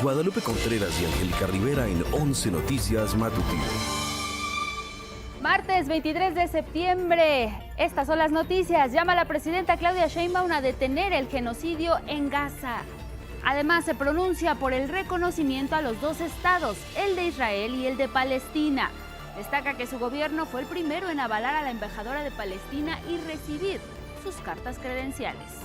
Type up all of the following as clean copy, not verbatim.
Guadalupe Contreras y Angélica Rivera en 11 Noticias Matutino. Martes 23 de septiembre. Estas son las noticias. Llama a la presidenta Claudia Sheinbaum a detener el genocidio en Gaza. Además, se pronuncia por el reconocimiento a los dos estados, el de Israel y el de Palestina. Destaca que su gobierno fue el primero en avalar a la embajadora de Palestina y recibir sus cartas credenciales.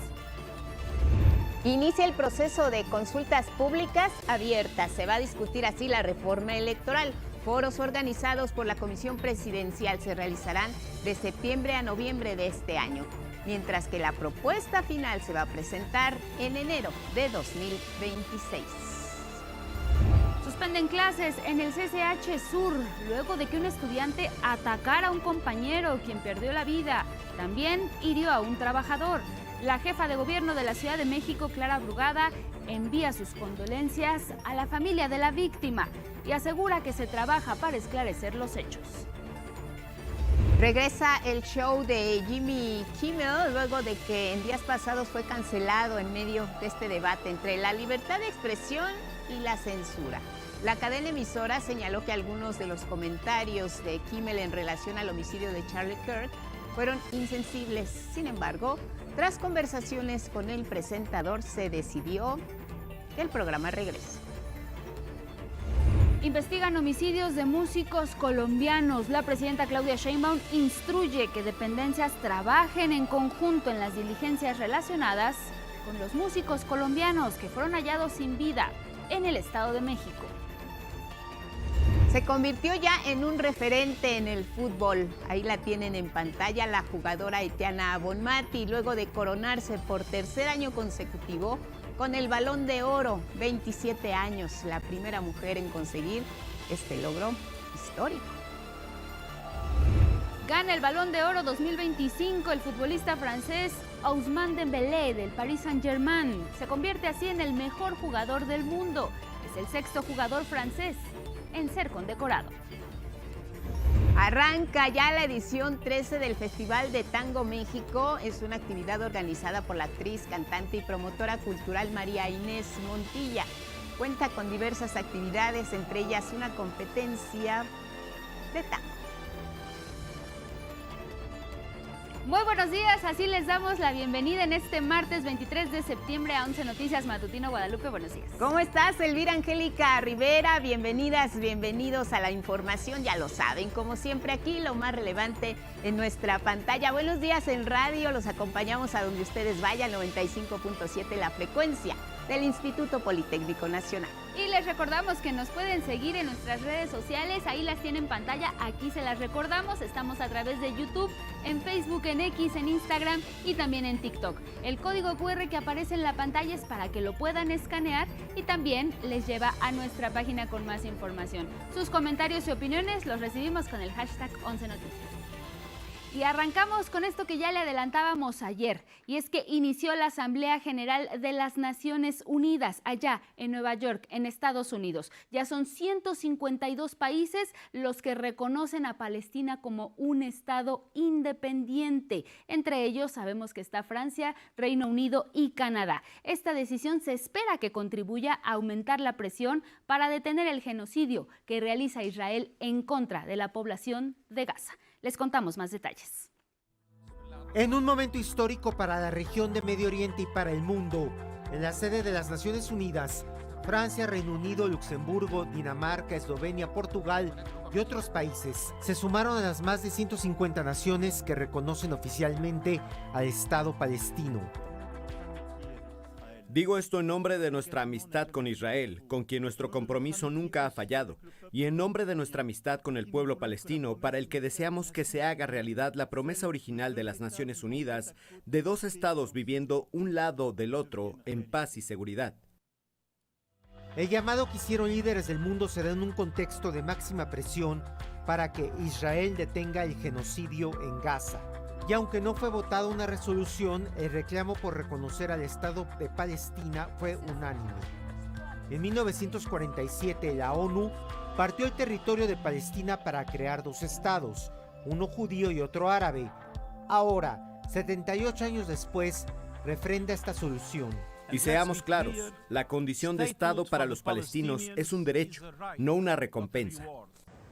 Inicia el proceso de consultas públicas abiertas. Se va a discutir así la reforma electoral. Foros organizados por la Comisión Presidencial se realizarán de septiembre a noviembre de este año, mientras que la propuesta final se va a presentar en enero de 2026. Suspenden clases en el CCH Sur luego de que un estudiante atacara a un compañero, quien perdió la vida. También hirió a un trabajador. La jefa de gobierno de la Ciudad de México, Clara Brugada, envía sus condolencias a la familia de la víctima y asegura que se trabaja para esclarecer los hechos. Regresa el show de Jimmy Kimmel luego de que en días pasados fue cancelado en medio de este debate entre la libertad de expresión y la censura. La cadena emisora señaló que algunos de los comentarios de Kimmel en relación al homicidio de Charlie Kirk fueron insensibles. Sin embargo, tras conversaciones con el presentador, se decidió que el programa regrese. Investigan homicidios de músicos colombianos. La presidenta Claudia Sheinbaum instruye que dependencias trabajen en conjunto en las diligencias relacionadas con los músicos colombianos que fueron hallados sin vida en el Estado de México. Se convirtió ya en un referente en el fútbol. Ahí la tienen en pantalla la jugadora haitiana Bonmati, luego de coronarse por tercer año consecutivo con el Balón de Oro, 27 años, la primera mujer en conseguir este logro histórico. Gana el Balón de Oro 2025 el futbolista francés Ousmane Dembélé del Paris Saint-Germain. Se convierte así en el mejor jugador del mundo. Es el sexto jugador francés en ser condecorado. Arranca ya la edición 13 del Festival de Tango México. Es una actividad organizada por la actriz, cantante y promotora cultural María Inés Montilla. Cuenta con diversas actividades, entre ellas una competencia de tango. Muy buenos días, así les damos la bienvenida en este martes 23 de septiembre a 11 Noticias Matutino. Guadalupe, buenos días. ¿Cómo estás, Elvira Angélica Rivera? Bienvenidas, bienvenidos a la información. Ya lo saben, como siempre aquí, lo más relevante en nuestra pantalla. Buenos días en radio, los acompañamos a donde ustedes vayan, 95.7 la frecuencia del Instituto Politécnico Nacional. Y les recordamos que nos pueden seguir en nuestras redes sociales, ahí las tienen en pantalla, aquí se las recordamos, estamos a través de YouTube, en Facebook, en X, en Instagram y también en TikTok. El código QR que aparece en la pantalla es para que lo puedan escanear y también les lleva a nuestra página con más información. Sus comentarios y opiniones los recibimos con el hashtag 11 Noticias. Y arrancamos con esto que ya le adelantábamos ayer, y es que inició la Asamblea General de las Naciones Unidas allá en Nueva York, en Estados Unidos. Ya son 152 países los que reconocen a Palestina como un estado independiente. Entre ellos sabemos que está Francia, Reino Unido y Canadá. Esta decisión se espera que contribuya a aumentar la presión para detener el genocidio que realiza Israel en contra de la población de Gaza. Les contamos más detalles. En un momento histórico para la región de Medio Oriente y para el mundo, en la sede de las Naciones Unidas, Francia, Reino Unido, Luxemburgo, Dinamarca, Eslovenia, Portugal y otros países se sumaron a las más de 150 naciones que reconocen oficialmente al Estado palestino. Digo esto en nombre de nuestra amistad con Israel, con quien nuestro compromiso nunca ha fallado, y en nombre de nuestra amistad con el pueblo palestino, para el que deseamos que se haga realidad la promesa original de las Naciones Unidas de dos estados viviendo un lado del otro en paz y seguridad. El llamado que hicieron líderes del mundo se da en un contexto de máxima presión para que Israel detenga el genocidio en Gaza. Y aunque no fue votada una resolución, el reclamo por reconocer al Estado de Palestina fue unánime. En 1947, la ONU partió el territorio de Palestina para crear dos estados, uno judío y otro árabe. Ahora, 78 años después, refrenda esta solución. Y seamos claros, la condición de Estado para los palestinos es un derecho, no una recompensa.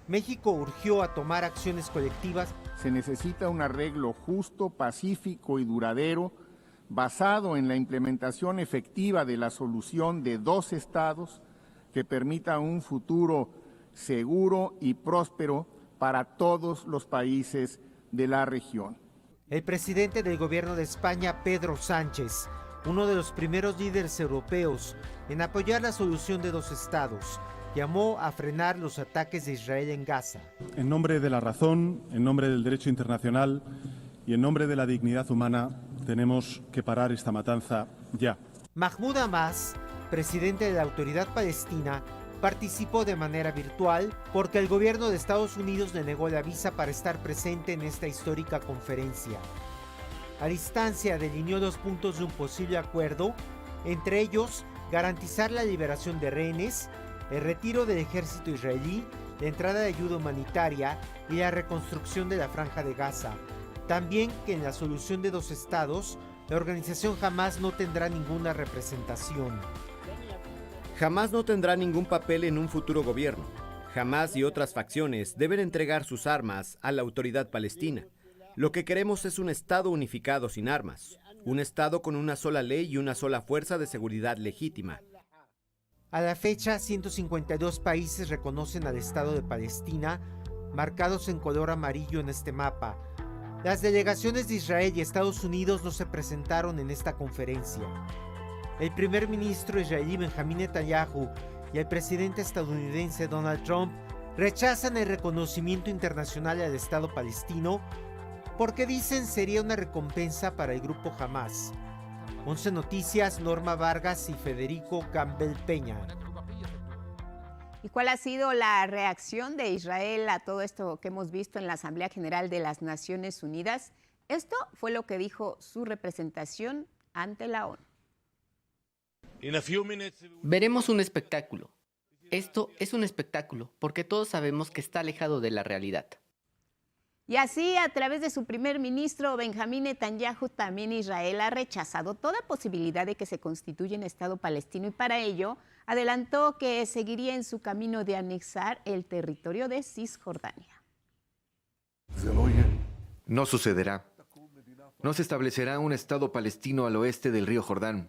México urgió a tomar acciones colectivas. Se necesita un arreglo justo, pacífico y duradero, basado en la implementación efectiva de la solución de dos estados que permita un futuro seguro y próspero para todos los países de la región. El presidente del gobierno de España, Pedro Sánchez, uno de los primeros líderes europeos en apoyar la solución de dos estados, llamó a frenar los ataques de Israel en Gaza. En nombre de la razón, en nombre del derecho internacional y en nombre de la dignidad humana, tenemos que parar esta matanza ya. Mahmoud Abbas, presidente de la Autoridad Palestina, participó de manera virtual porque el gobierno de Estados Unidos le negó la visa para estar presente en esta histórica conferencia. A distancia delineó 2 puntos de un posible acuerdo, entre ellos garantizar la liberación de rehenes, el retiro del ejército israelí, la entrada de ayuda humanitaria y la reconstrucción de la Franja de Gaza. También que en la solución de dos estados, la organización Hamás no tendrá ninguna representación. Hamás no tendrá ningún papel en un futuro gobierno. Hamás y otras facciones deben entregar sus armas a la autoridad palestina. Lo que queremos es un Estado unificado sin armas, un Estado con una sola ley y una sola fuerza de seguridad legítima. A la fecha, 152 países reconocen al Estado de Palestina, marcados en color amarillo en este mapa. Las delegaciones de Israel y Estados Unidos no se presentaron en esta conferencia. El primer ministro israelí Benjamín Netanyahu y el presidente estadounidense Donald Trump rechazan el reconocimiento internacional al Estado palestino porque dicen sería una recompensa para el grupo Hamás. 11 Noticias, Norma Vargas y Federico Campbell Peña. ¿Y cuál ha sido la reacción de Israel a todo esto que hemos visto en la Asamblea General de las Naciones Unidas? Esto fue lo que dijo su representación ante la ONU. Veremos un espectáculo. Esto es un espectáculo porque todos sabemos que está alejado de la realidad. Y así, a través de su primer ministro, Benjamín Netanyahu, también Israel ha rechazado toda posibilidad de que se constituya un Estado palestino y para ello adelantó que seguiría en su camino de anexar el territorio de Cisjordania. No sucederá. No se establecerá un Estado palestino al oeste del río Jordán.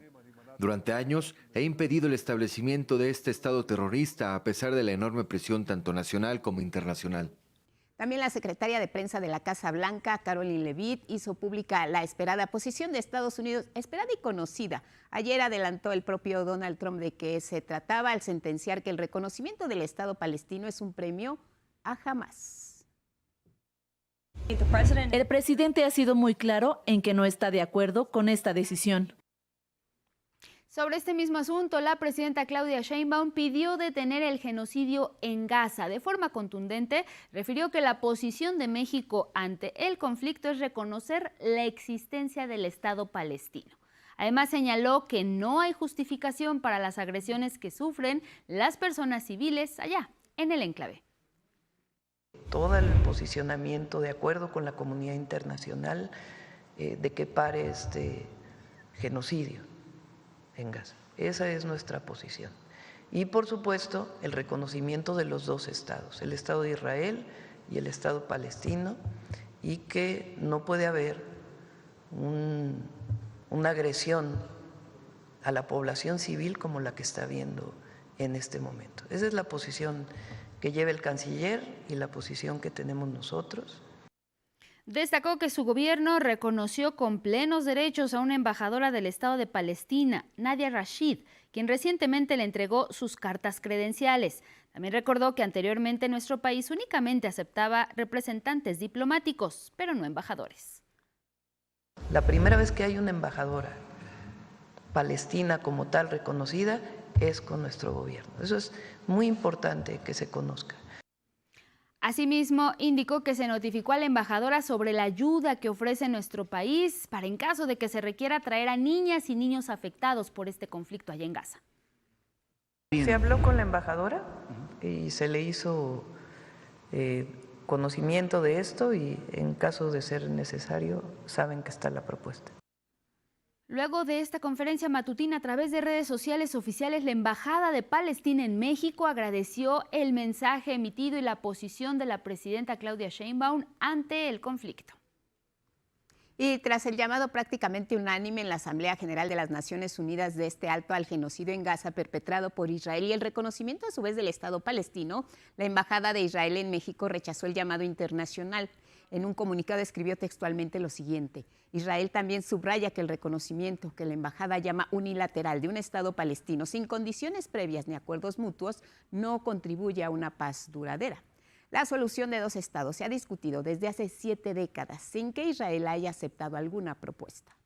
Durante años he impedido el establecimiento de este Estado terrorista a pesar de la enorme presión tanto nacional como internacional. También la secretaria de prensa de la Casa Blanca, Caroline Leavitt, hizo pública la esperada posición de Estados Unidos, esperada y conocida. Ayer adelantó el propio Donald Trump de que se trataba al sentenciar que el reconocimiento del Estado palestino es un premio a Hamás. El presidente ha sido muy claro en que no está de acuerdo con esta decisión. Sobre este mismo asunto, la presidenta Claudia Sheinbaum pidió detener el genocidio en Gaza. De forma contundente, refirió que la posición de México ante el conflicto es reconocer la existencia del Estado palestino. Además, señaló que no hay justificación para las agresiones que sufren las personas civiles allá, en el enclave. Todo el posicionamiento de acuerdo con la comunidad internacional de que pare este genocidio en Gaza. Esa es nuestra posición. Y por supuesto el reconocimiento de los dos estados, el Estado de Israel y el Estado palestino, y que no puede haber una agresión a la población civil como la que está habiendo en este momento. Esa es la posición que lleva el canciller y la posición que tenemos nosotros. Destacó que su gobierno reconoció con plenos derechos a una embajadora del Estado de Palestina, Nadia Rashid, quien recientemente le entregó sus cartas credenciales. También recordó que anteriormente nuestro país únicamente aceptaba representantes diplomáticos, pero no embajadores. La primera vez que hay una embajadora palestina como tal reconocida es con nuestro gobierno. Eso es muy importante que se conozca. Asimismo, indicó que se notificó a la embajadora sobre la ayuda que ofrece nuestro país para en caso de que se requiera traer a niñas y niños afectados por este conflicto allá en Gaza. Se habló con la embajadora y se le hizo conocimiento de esto y en caso de ser necesario saben que está la propuesta. Luego de esta conferencia matutina a través de redes sociales oficiales, la Embajada de Palestina en México agradeció el mensaje emitido y la posición de la presidenta Claudia Sheinbaum ante el conflicto. Y tras el llamado prácticamente unánime en la Asamblea General de las Naciones Unidas de este alto al genocidio en Gaza perpetrado por Israel y el reconocimiento a su vez del Estado palestino, la Embajada de Israel en México rechazó el llamado internacional. En un comunicado escribió textualmente lo siguiente: Israel también subraya que el reconocimiento que la embajada llama unilateral de un Estado palestino sin condiciones previas ni acuerdos mutuos no contribuye a una paz duradera. La solución de 2 estados se ha discutido desde hace 7 décadas sin que Israel haya aceptado alguna propuesta.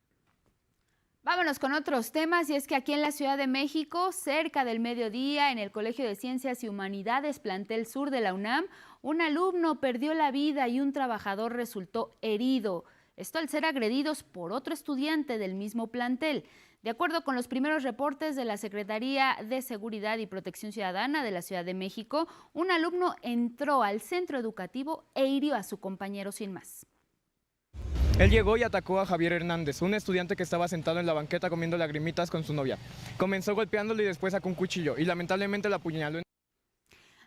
Vámonos con otros temas, y es que aquí en la Ciudad de México, cerca del mediodía, en el Colegio de Ciencias y Humanidades Plantel Sur de la UNAM, un alumno perdió la vida y un trabajador resultó herido. Esto al ser agredidos por otro estudiante del mismo plantel. De acuerdo con los primeros reportes de la Secretaría de Seguridad y Protección Ciudadana de la Ciudad de México, un alumno entró al centro educativo e hirió a su compañero sin más. Él llegó y atacó a Javier Hernández, un estudiante que estaba sentado en la banqueta comiendo lagrimitas con su novia. Comenzó golpeándolo y después sacó un cuchillo y lamentablemente lo apuñaló.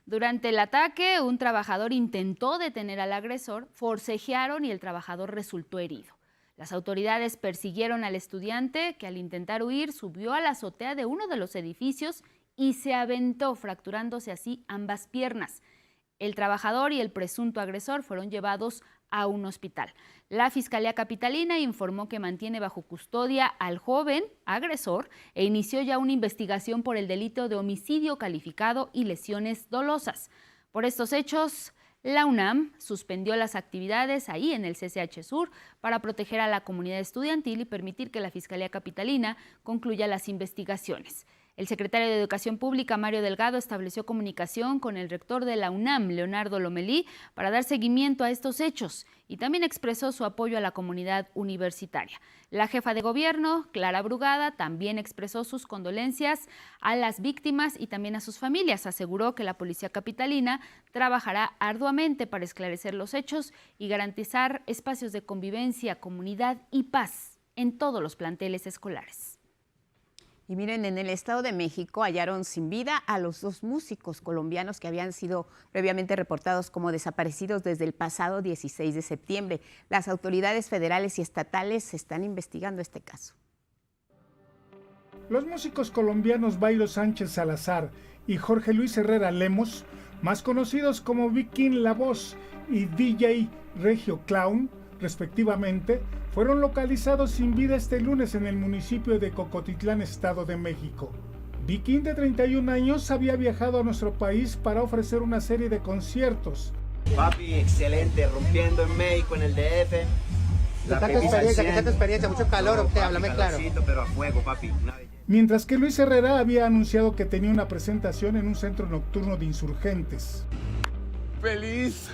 Durante el ataque, un trabajador intentó detener al agresor, forcejearon y el trabajador resultó herido. Las autoridades persiguieron al estudiante, que al intentar huir subió a la azotea de uno de los edificios y se aventó, fracturándose así ambas piernas. El trabajador y el presunto agresor fueron llevados a un hospital. La Fiscalía Capitalina informó que mantiene bajo custodia al joven agresor e inició ya una investigación por el delito de homicidio calificado y lesiones dolosas. Por estos hechos, la UNAM suspendió las actividades ahí en el CCH Sur para proteger a la comunidad estudiantil y permitir que la Fiscalía Capitalina concluya las investigaciones. El secretario de Educación Pública, Mario Delgado, estableció comunicación con el rector de la UNAM, Leonardo Lomelí, para dar seguimiento a estos hechos y también expresó su apoyo a la comunidad universitaria. La jefa de gobierno, Clara Brugada, también expresó sus condolencias a las víctimas y también a sus familias. Aseguró que la Policía Capitalina trabajará arduamente para esclarecer los hechos y garantizar espacios de convivencia, comunidad y paz en todos los planteles escolares. Y miren, en el Estado de México hallaron sin vida a los 2 músicos colombianos que habían sido previamente reportados como desaparecidos desde el pasado 16 de septiembre. Las autoridades federales y estatales están investigando este caso. Los músicos colombianos Byron Sánchez Salazar y Jorge Luis Herrera Lemos, más conocidos como Viking La Voz y DJ Regio Clown, respectivamente, fueron localizados sin vida este lunes en el municipio de Cocotitlán, Estado de México. Viking, de 31 años, había viajado a nuestro país para ofrecer una serie de conciertos. Papi, excelente, rompiendo en México, en el DF. ¿Qué tal tu experiencia? ¿Mucho calor o qué? Háblame claro. Pero a fuego, papi. Mientras que Luis Herrera había anunciado que tenía una presentación en un centro nocturno de insurgentes. Feliz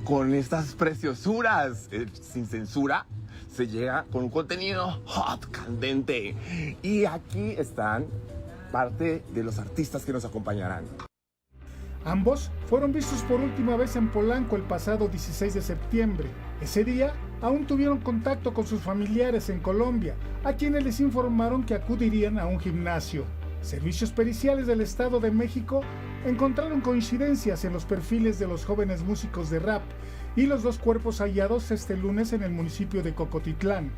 con estas preciosuras, sin censura. Se llega con un contenido hot, candente. Y aquí están parte de los artistas que nos acompañarán. Ambos fueron vistos por última vez en Polanco el pasado 16 de septiembre. Ese día aún tuvieron contacto con sus familiares en Colombia, a quienes les informaron que acudirían a un gimnasio. Servicios periciales del Estado de México encontraron coincidencias en los perfiles de los jóvenes músicos de rap y los 2 cuerpos hallados este lunes en el municipio de Cocotitlán.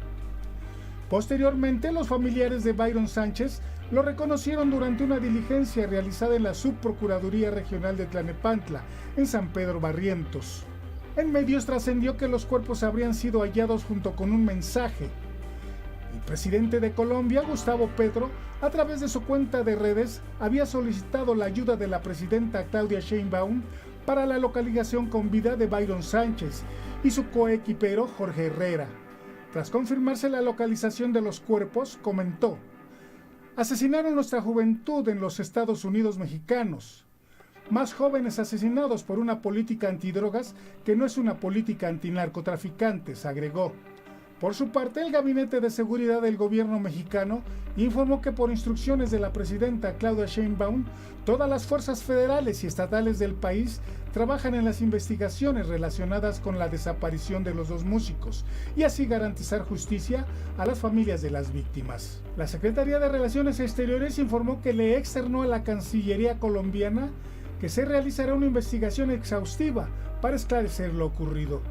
Posteriormente, los familiares de Byron Sánchez lo reconocieron durante una diligencia realizada en la Subprocuraduría Regional de Tlalnepantla, en San Pedro Barrientos. En medios trascendió que los cuerpos habrían sido hallados junto con un mensaje. El presidente de Colombia, Gustavo Petro, a través de su cuenta de redes, había solicitado la ayuda de la presidenta Claudia Sheinbaum para la localización con vida de Byron Sánchez y su coequipero Jorge Herrera. Tras confirmarse la localización de los cuerpos, comentó: asesinaron nuestra juventud en los Estados Unidos mexicanos. Más jóvenes asesinados por una política antidrogas que no es una política antinarcotraficantes, agregó. Por su parte, el Gabinete de Seguridad del Gobierno mexicano informó que por instrucciones de la presidenta Claudia Sheinbaum, todas las fuerzas federales y estatales del país trabajan en las investigaciones relacionadas con la desaparición de los dos músicos y así garantizar justicia a las familias de las víctimas. La Secretaría de Relaciones Exteriores informó que le externó a la Cancillería colombiana que se realizará una investigación exhaustiva para esclarecer lo ocurrido.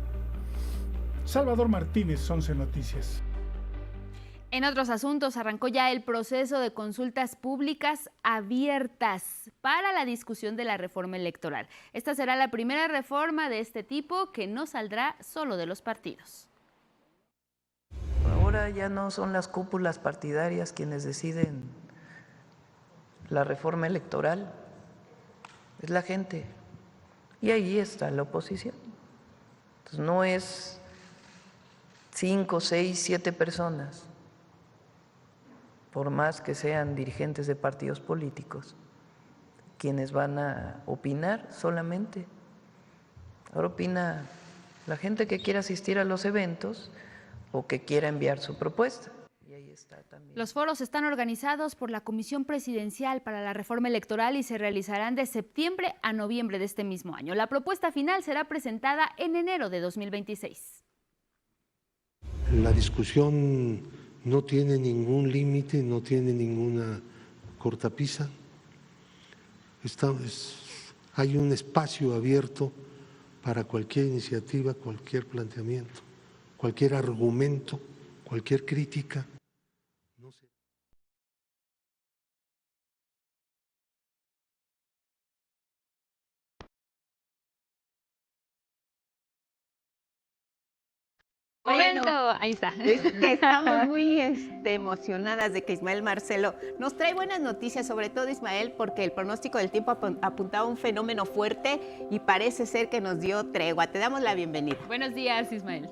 Salvador Martínez, 11 Noticias. En otros asuntos, arrancó ya el proceso de consultas públicas abiertas para la discusión de la reforma electoral. Esta será la primera reforma de este tipo que no saldrá solo de los partidos. Ahora ya no son las cúpulas partidarias quienes deciden la reforma electoral, es la gente. Y ahí está la oposición. Entonces no es 5, 6, 7 personas, por más que sean dirigentes de partidos políticos, quienes van a opinar solamente. Ahora opina la gente que quiera asistir a los eventos o que quiera enviar su propuesta. Y ahí está también. Los foros están organizados por la Comisión Presidencial para la Reforma Electoral y se realizarán de septiembre a noviembre de este mismo año. La propuesta final será presentada en enero de 2026. La discusión no tiene ningún límite, no tiene ninguna cortapisa. Hay un espacio abierto para cualquier iniciativa, cualquier planteamiento, cualquier argumento, cualquier crítica. Bueno, ahí está. Estamos muy emocionadas de que Ismael Marcelo nos trae buenas noticias, sobre todo Ismael, porque el pronóstico del tiempo apuntaba a un fenómeno fuerte y parece ser que nos dio tregua. Te damos la bienvenida. Buenos días, Ismael.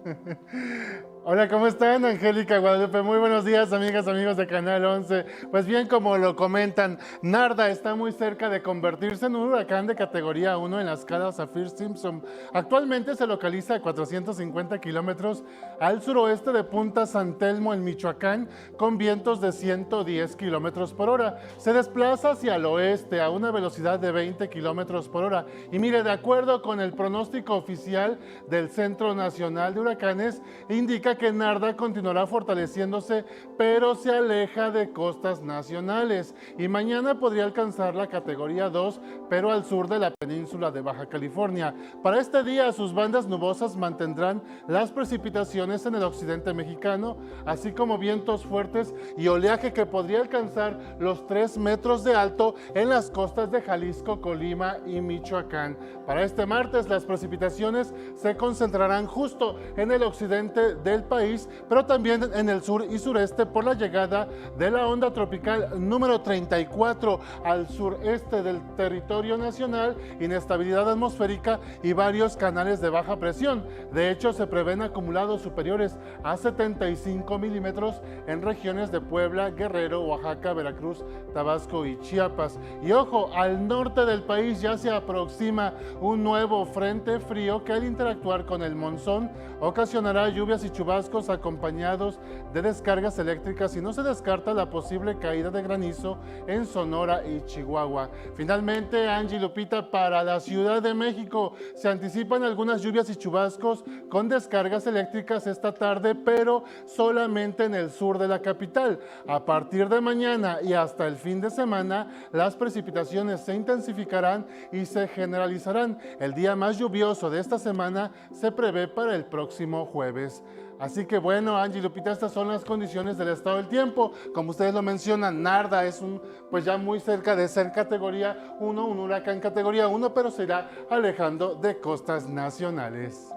Hola, ¿cómo están? Angélica, Guadalupe, muy buenos días, amigas, amigos de Canal 11. Pues bien, como lo comentan, Narda está muy cerca de convertirse en un huracán de categoría 1 en la escala Saffir-Simpson. Actualmente se localiza a 450 kilómetros al suroeste de Punta San Telmo, en Michoacán, con vientos de 110 kilómetros por hora. Se desplaza hacia el oeste a una velocidad de 20 kilómetros por hora. Y mire, de acuerdo con el pronóstico oficial del Centro Nacional de Huracanes, indica que Narda continuará fortaleciéndose, pero se aleja de costas nacionales y mañana podría alcanzar la categoría 2, pero al sur de la península de Baja California. Para este día, sus bandas nubosas mantendrán las precipitaciones en el occidente mexicano, así como vientos fuertes y oleaje que podría alcanzar los 3 metros de alto en las costas de Jalisco, Colima y Michoacán. Para este martes, las precipitaciones se concentrarán justo en el occidente del país, pero también en el sur y sureste por la llegada de la onda tropical número 34 al sureste del territorio nacional, inestabilidad atmosférica y varios canales de baja presión. De hecho, se prevén acumulados superiores a 75 milímetros en regiones de Puebla, Guerrero, Oaxaca, Veracruz, Tabasco y Chiapas. Y ojo, al norte del país ya se aproxima un nuevo frente frío que al interactuar con el monzón ocasionará lluvias y chubascos acompañados de descargas eléctricas y no se descarta la posible caída de granizo en Sonora y Chihuahua. Finalmente, Angie, Lupita, para la Ciudad de México se anticipan algunas lluvias y chubascos con descargas eléctricas esta tarde, pero solamente en el sur de la capital. A partir de mañana y hasta el fin de semana, las precipitaciones se intensificarán y se generalizarán. El día más lluvioso de esta semana se prevé para el próximo jueves. Así que bueno, Angie, Lupita, estas son las condiciones del estado del tiempo. Como ustedes lo mencionan, Narda es pues ya muy cerca de ser categoría 1, un huracán categoría 1, pero se irá alejando de costas nacionales.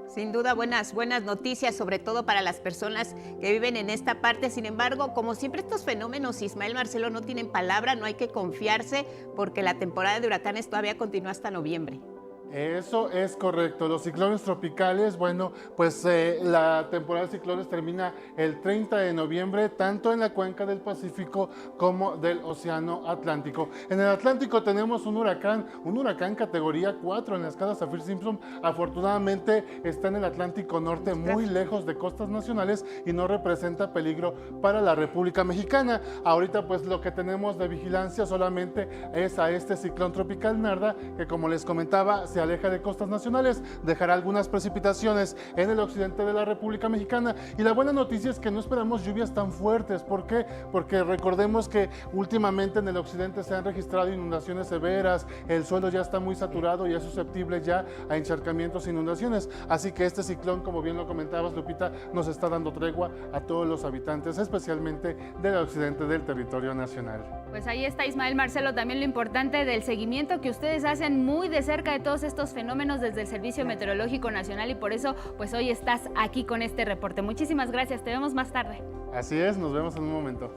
Sin duda, buenas noticias, sobre todo para las personas que viven en esta parte. Sin embargo, como siempre, estos fenómenos, Ismael Marcelo, no tienen palabra, no hay que confiarse, porque la temporada de huracanes todavía continúa hasta noviembre. Eso es correcto. Los ciclones tropicales, bueno, pues la temporada de ciclones termina el 30 de noviembre, tanto en la cuenca del Pacífico como del Océano Atlántico. En el Atlántico tenemos un huracán categoría 4 en la escala Saffir-Simpson. Afortunadamente está en el Atlántico Norte, muy lejos de costas nacionales y no representa peligro para la República Mexicana. Ahorita pues lo que tenemos de vigilancia solamente es a este ciclón tropical Narda, que como les comentaba, se aleja de costas nacionales, dejará algunas precipitaciones en el occidente de la República Mexicana. Y la buena noticia es que no esperamos lluvias tan fuertes. ¿Por qué? Porque recordemos que últimamente en el occidente se han registrado inundaciones severas, el suelo ya está muy saturado y es susceptible ya a encharcamientos e inundaciones. Así que este ciclón, como bien lo comentabas, Lupita, nos está dando tregua a todos los habitantes, especialmente del occidente del territorio nacional. Pues ahí está, Ismael Marcelo, también lo importante del seguimiento que ustedes hacen muy de cerca de todos estos fenómenos desde el Servicio Meteorológico Nacional, y por eso pues hoy estás aquí con este reporte. Muchísimas gracias, te vemos más tarde. Así es, nos vemos en un momento.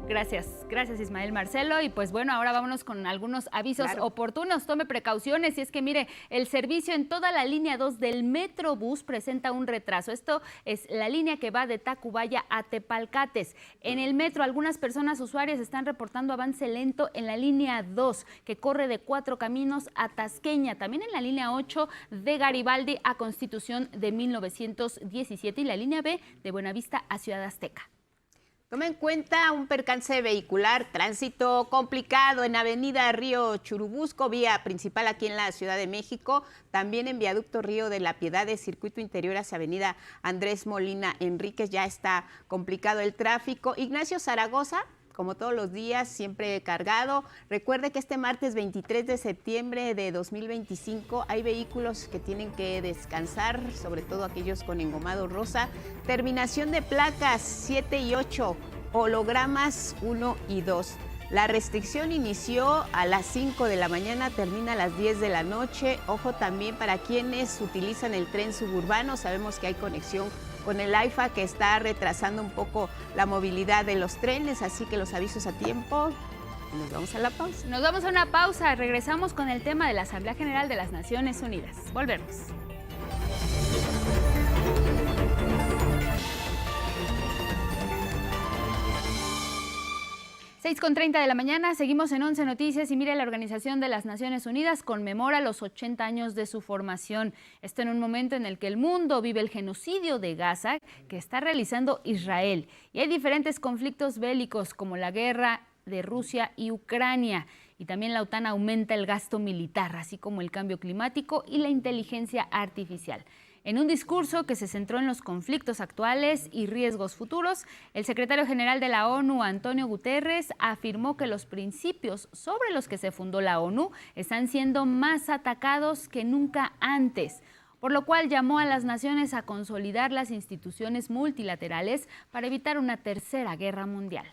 Gracias Ismael Marcelo. Y pues bueno, ahora vámonos con algunos avisos oportunos. Tome precauciones, y es que mire, el servicio en toda la línea 2 del Metrobús presenta un retraso. Esto es la línea que va de Tacubaya a Tepalcates. En el metro, algunas personas usuarias están reportando avance lento en la línea 2, que corre de Cuatro Caminos a Tasqueña. También en la línea 8 de Garibaldi a Constitución de 1917, y la línea B de Buenavista a Ciudad Azteca. Toma en cuenta un percance vehicular, tránsito complicado en Avenida Río Churubusco, vía principal aquí en la Ciudad de México, también en Viaducto Río de la Piedad, de circuito interior hacia Avenida Andrés Molina Enríquez, ya está complicado el tráfico. Ignacio Zaragoza, como todos los días, siempre cargado. Recuerde que este martes 23 de septiembre de 2025 hay vehículos que tienen que descansar, sobre todo aquellos con engomado rosa. Terminación de placas 7 y 8, hologramas 1 y 2. La restricción inició a las 5 de la mañana, termina a las 10 de la noche. Ojo también para quienes utilizan el tren suburbano, sabemos que hay conexión con el AIFA que está retrasando un poco la movilidad de los trenes, así que los avisos a tiempo. Nos vamos a la pausa. Nos vamos a una pausa, regresamos con el tema de la Asamblea General de las Naciones Unidas. Volvemos. 6:30 de la mañana, seguimos en 11 Noticias, y mire, la Organización de las Naciones Unidas conmemora los 80 años de su formación. Esto en un momento en el que el mundo vive el genocidio de Gaza que está realizando Israel. Y hay diferentes conflictos bélicos como la guerra de Rusia y Ucrania. Y también la OTAN aumenta el gasto militar, así como el cambio climático y la inteligencia artificial. En un discurso que se centró en los conflictos actuales y riesgos futuros, el secretario general de la ONU, Antonio Guterres, afirmó que los principios sobre los que se fundó la ONU están siendo más atacados que nunca antes, por lo cual llamó a las naciones a consolidar las instituciones multilaterales para evitar una tercera guerra mundial.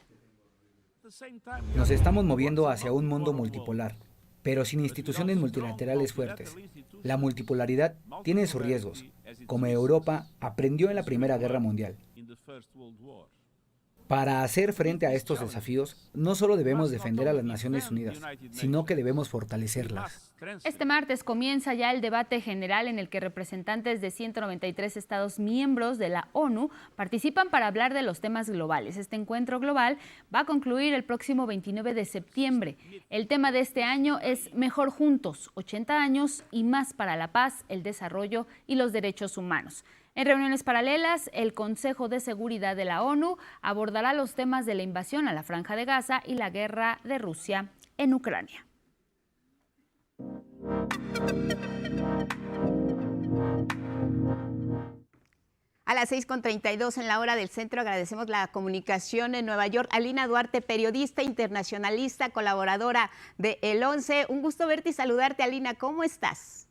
Nos estamos moviendo hacia un mundo multipolar, pero sin instituciones multilaterales fuertes. La multipolaridad tiene sus riesgos, como Europa aprendió en la Primera Guerra Mundial. Para hacer frente a estos desafíos, no solo debemos defender a las Naciones Unidas, sino que debemos fortalecerlas. Este martes comienza ya el debate general en el que representantes de 193 Estados miembros de la ONU participan para hablar de los temas globales. Este encuentro global va a concluir el próximo 29 de septiembre. El tema de este año es Mejor Juntos, 80 años y más para la paz, el desarrollo y los derechos humanos. En reuniones paralelas, el Consejo de Seguridad de la ONU abordará los temas de la invasión a la Franja de Gaza y la guerra de Rusia en Ucrania. A las 6:32 en la hora del centro, agradecemos la comunicación en Nueva York. Alina Duarte, periodista internacionalista, colaboradora de El 11. Un gusto verte y saludarte, Alina. ¿Cómo estás?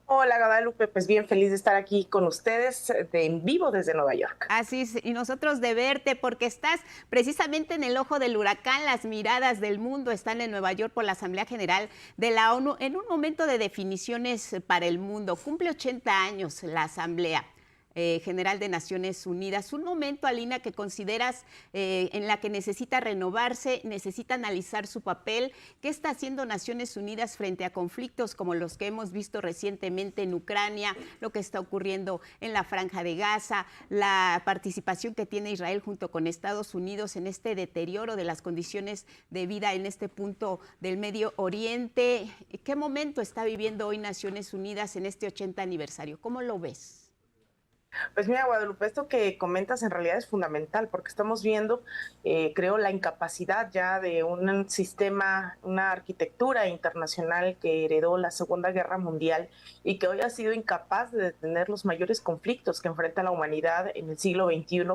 Hola, Guadalupe, pues bien feliz de estar aquí con ustedes en vivo desde Nueva York. Así es, y nosotros de verte porque estás precisamente en el ojo del huracán. Las miradas del mundo están en Nueva York por la Asamblea General de la ONU en un momento de definiciones para el mundo. Cumple 80 años la Asamblea. General de Naciones Unidas. Un momento, Alina, que consideras en la que necesita renovarse, necesita analizar su papel. ¿Qué está haciendo Naciones Unidas frente a conflictos como los que hemos visto recientemente en Ucrania, lo que está ocurriendo en la Franja de Gaza, la participación que tiene Israel junto con Estados Unidos en este deterioro de las condiciones de vida en este punto del Medio Oriente? ¿Qué momento está viviendo hoy Naciones Unidas en este 80 aniversario? ¿Cómo lo ves? Pues mira, Guadalupe, esto que comentas en realidad es fundamental porque estamos viendo, creo, la incapacidad ya de un sistema, una arquitectura internacional que heredó la Segunda Guerra Mundial y que hoy ha sido incapaz de detener los mayores conflictos que enfrenta la humanidad en el siglo XXI.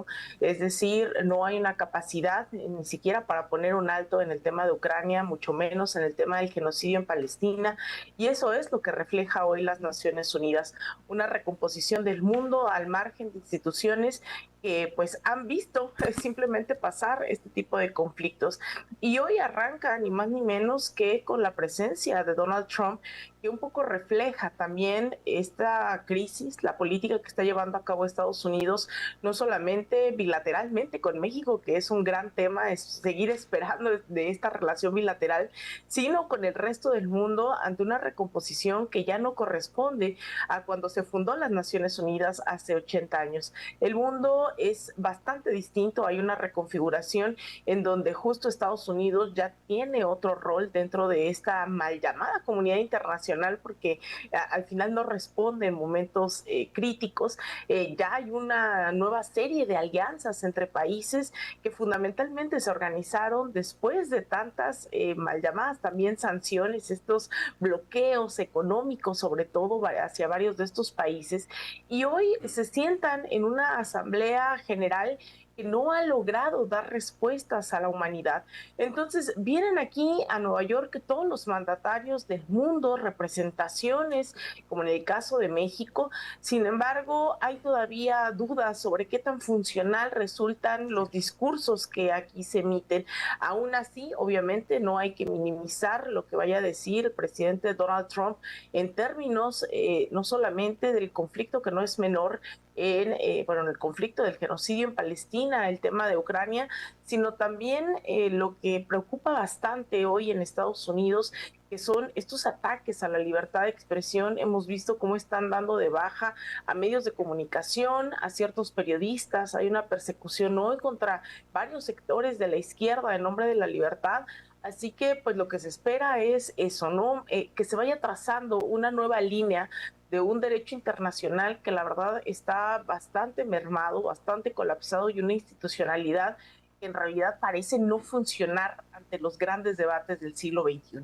Es decir, no hay una capacidad ni siquiera para poner un alto en el tema de Ucrania, mucho menos en el tema del genocidio en Palestina. Y eso es lo que refleja hoy las Naciones Unidas, una recomposición del mundo al margen de instituciones que pues han visto simplemente pasar este tipo de conflictos. Y hoy arranca ni más ni menos que con la presencia de Donald Trump, que un poco refleja también esta crisis, la política que está llevando a cabo Estados Unidos, no solamente bilateralmente con México, que es un gran tema, es seguir esperando de esta relación bilateral, sino con el resto del mundo ante una recomposición que ya no corresponde a cuando se fundó las Naciones Unidas hace 80 años. El mundo es bastante distinto, hay una reconfiguración en donde justo Estados Unidos ya tiene otro rol dentro de esta mal llamada comunidad internacional, porque al final no responde en momentos críticos. Ya hay una nueva serie de alianzas entre países que fundamentalmente se organizaron después de tantas mal llamadas también sanciones, estos bloqueos económicos sobre todo hacia varios de estos países, y hoy se sientan en una asamblea general que no ha logrado dar respuestas a la humanidad. Entonces vienen aquí a Nueva York todos los mandatarios del mundo, representaciones, como en el caso de México. Sin embargo, hay todavía dudas sobre qué tan funcional resultan los discursos que aquí se emiten. Aún así, obviamente, no hay que minimizar lo que vaya a decir el presidente Donald Trump en términos no solamente del conflicto, que no es menor, en el conflicto del genocidio en Palestina, el tema de Ucrania, sino también lo que preocupa bastante hoy en Estados Unidos, que son estos ataques a la libertad de expresión. Hemos visto cómo están dando de baja a medios de comunicación, a ciertos periodistas. Hay una persecución hoy contra varios sectores de la izquierda en nombre de la libertad. Así que pues lo que se espera es eso, ¿no? Que se vaya trazando una nueva línea de un derecho internacional que la verdad está bastante mermado, bastante colapsado, y una institucionalidad que en realidad parece no funcionar ante los grandes debates del siglo XXI.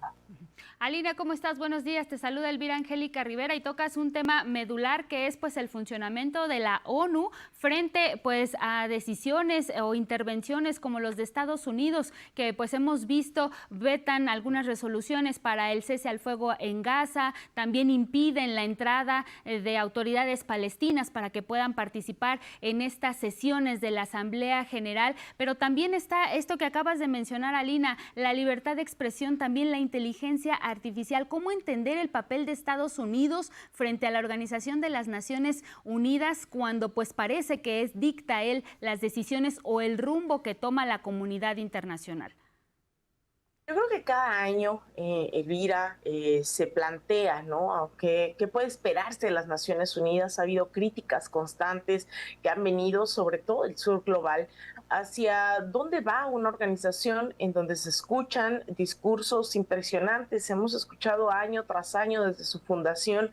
Alina, ¿cómo estás? Buenos días, te saluda Elvira Angélica Rivera y tocas un tema medular que es pues el funcionamiento de la ONU frente pues a decisiones o intervenciones como los de Estados Unidos, que pues hemos visto vetan algunas resoluciones para el cese al fuego en Gaza, también impiden la entrada de autoridades palestinas para que puedan participar en estas sesiones de la Asamblea General, pero también está esto que acabas de mencionar, Alina, la libertad de expresión, también la inteligencia artificial. ¿Cómo entender el papel de Estados Unidos frente a la Organización de las Naciones Unidas cuando pues parece que dicta él las decisiones o el rumbo que toma la comunidad internacional? Yo creo que cada año, Elvira, se plantea, ¿no? ¿Qué puede esperarse de las Naciones Unidas? Ha habido críticas constantes que han venido, sobre todo el sur global, hacia dónde va una organización en donde se escuchan discursos impresionantes. Hemos escuchado año tras año desde su fundación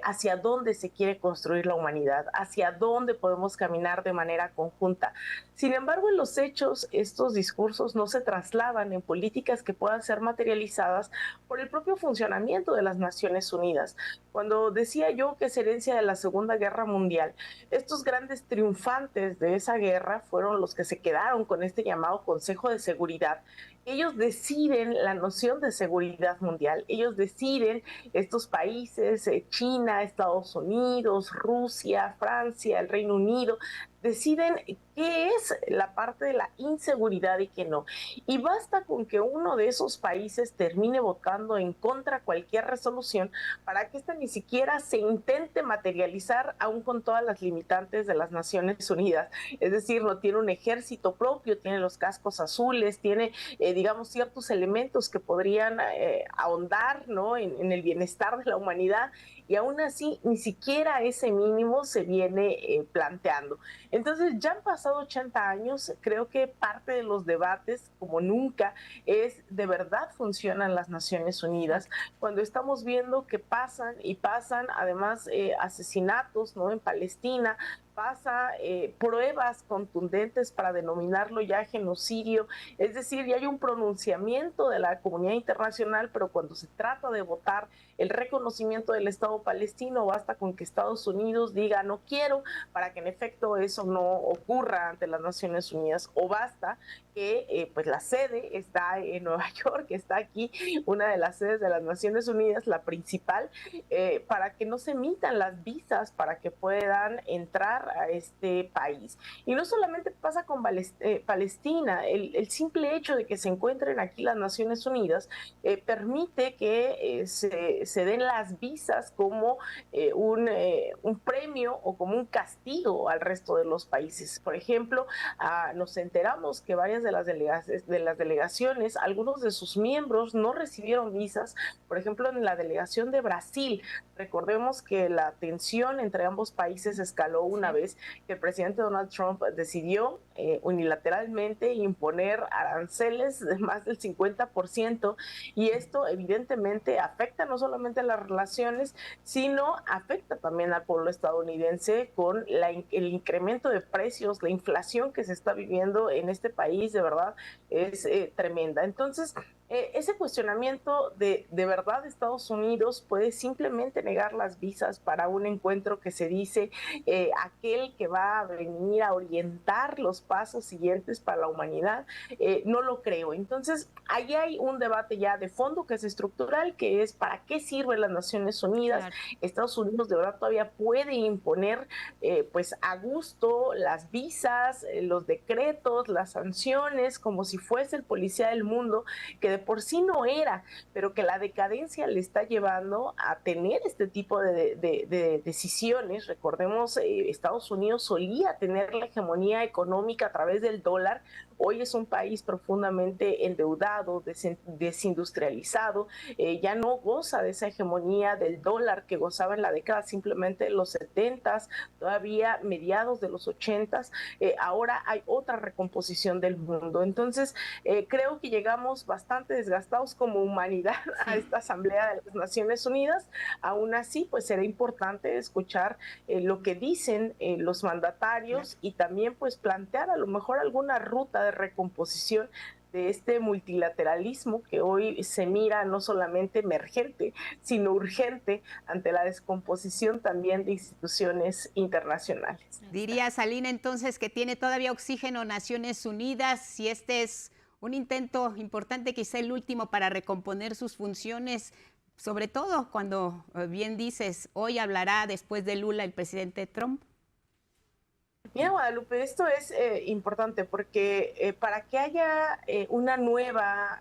hacia dónde se quiere construir la humanidad, hacia dónde podemos caminar de manera conjunta. Sin embargo, en los hechos, estos discursos no se trasladan en políticas que puedan ser materializadas por el propio funcionamiento de las Naciones Unidas. Cuando decía yo que es herencia de la Segunda Guerra Mundial, estos grandes triunfantes de esa guerra fueron los que se quedaron con este llamado Consejo de Seguridad. Ellos deciden la noción de seguridad mundial, ellos deciden estos países, China, Estados Unidos, Rusia, Francia, el Reino Unido, deciden qué es la parte de la inseguridad y qué no. Y basta con que uno de esos países termine votando en contra cualquier resolución para que esta ni siquiera se intente materializar, aún con todas las limitantes de las Naciones Unidas. Es decir, no tiene un ejército propio, tiene los cascos azules, tiene, digamos, ciertos elementos que podrían ahondar, ¿no?, en el bienestar de la humanidad, y aún así ni siquiera ese mínimo se viene planteando. Entonces ya han pasado 80 años, creo que parte de los debates, como nunca, es ¿de verdad funcionan las Naciones Unidas? Cuando estamos viendo que pasan y pasan además asesinatos, ¿no?, en Palestina, pasa pruebas contundentes para denominarlo ya genocidio, es decir, ya hay un pronunciamiento de la comunidad internacional, pero cuando se trata de votar el reconocimiento del Estado palestino, basta con que Estados Unidos diga no quiero, para que en efecto eso no ocurra ante las Naciones Unidas, o basta que pues la sede está en Nueva York, que está aquí, una de las sedes de las Naciones Unidas, la principal, para que no se emitan las visas para que puedan entrar a este país. Y no solamente pasa con Palestina, el simple hecho de que se encuentren aquí las Naciones Unidas permite que se den las visas como un premio o como un castigo al resto de los países. Por ejemplo, nos enteramos que varias de las delegaciones, algunos de sus miembros no recibieron visas. Por ejemplo, en la delegación de Brasil, recordemos que la tensión entre ambos países escaló una vez que el presidente Donald Trump decidió unilateralmente imponer aranceles de más del 50%, y esto evidentemente afecta no solamente a las relaciones, sino afecta también al pueblo estadounidense con el incremento de precios, la inflación que se está viviendo en este país, de verdad es tremenda. Entonces, ese cuestionamiento de verdad Estados Unidos puede simplemente negar las visas para un encuentro que se dice aquel que va a venir a orientar los pasos siguientes para la humanidad, no lo creo. Entonces, ahí hay un debate ya de fondo que es estructural, que es ¿para qué sirven las Naciones Unidas? Claro. Estados Unidos de verdad todavía puede imponer pues a gusto las visas, los decretos, las sanciones, como si fuese el policía del mundo, que de por sí no era, pero que la decadencia le está llevando a tener este tipo de decisiones. Recordemos, Estados Unidos solía tener la hegemonía económica a través del dólar. Hoy es un país profundamente endeudado, desindustrializado, ya no goza de esa hegemonía del dólar que gozaba en la década simplemente de los 70s, todavía mediados de los 80s. Ahora hay otra recomposición del mundo. Entonces, creo que llegamos bastante desgastados como humanidad a esta Asamblea de las Naciones Unidas. Aún así, pues será importante escuchar lo que dicen los mandatarios y también pues plantear a lo mejor alguna ruta de recomposición de este multilateralismo que hoy se mira no solamente emergente, sino urgente ante la descomposición también de instituciones internacionales. Diría Salina entonces que tiene todavía oxígeno Naciones Unidas, si este es un intento importante, quizá el último, para recomponer sus funciones, sobre todo cuando, bien dices, hoy hablará después de Lula el presidente Trump. Mira, Guadalupe, esto es importante porque para que haya una nueva,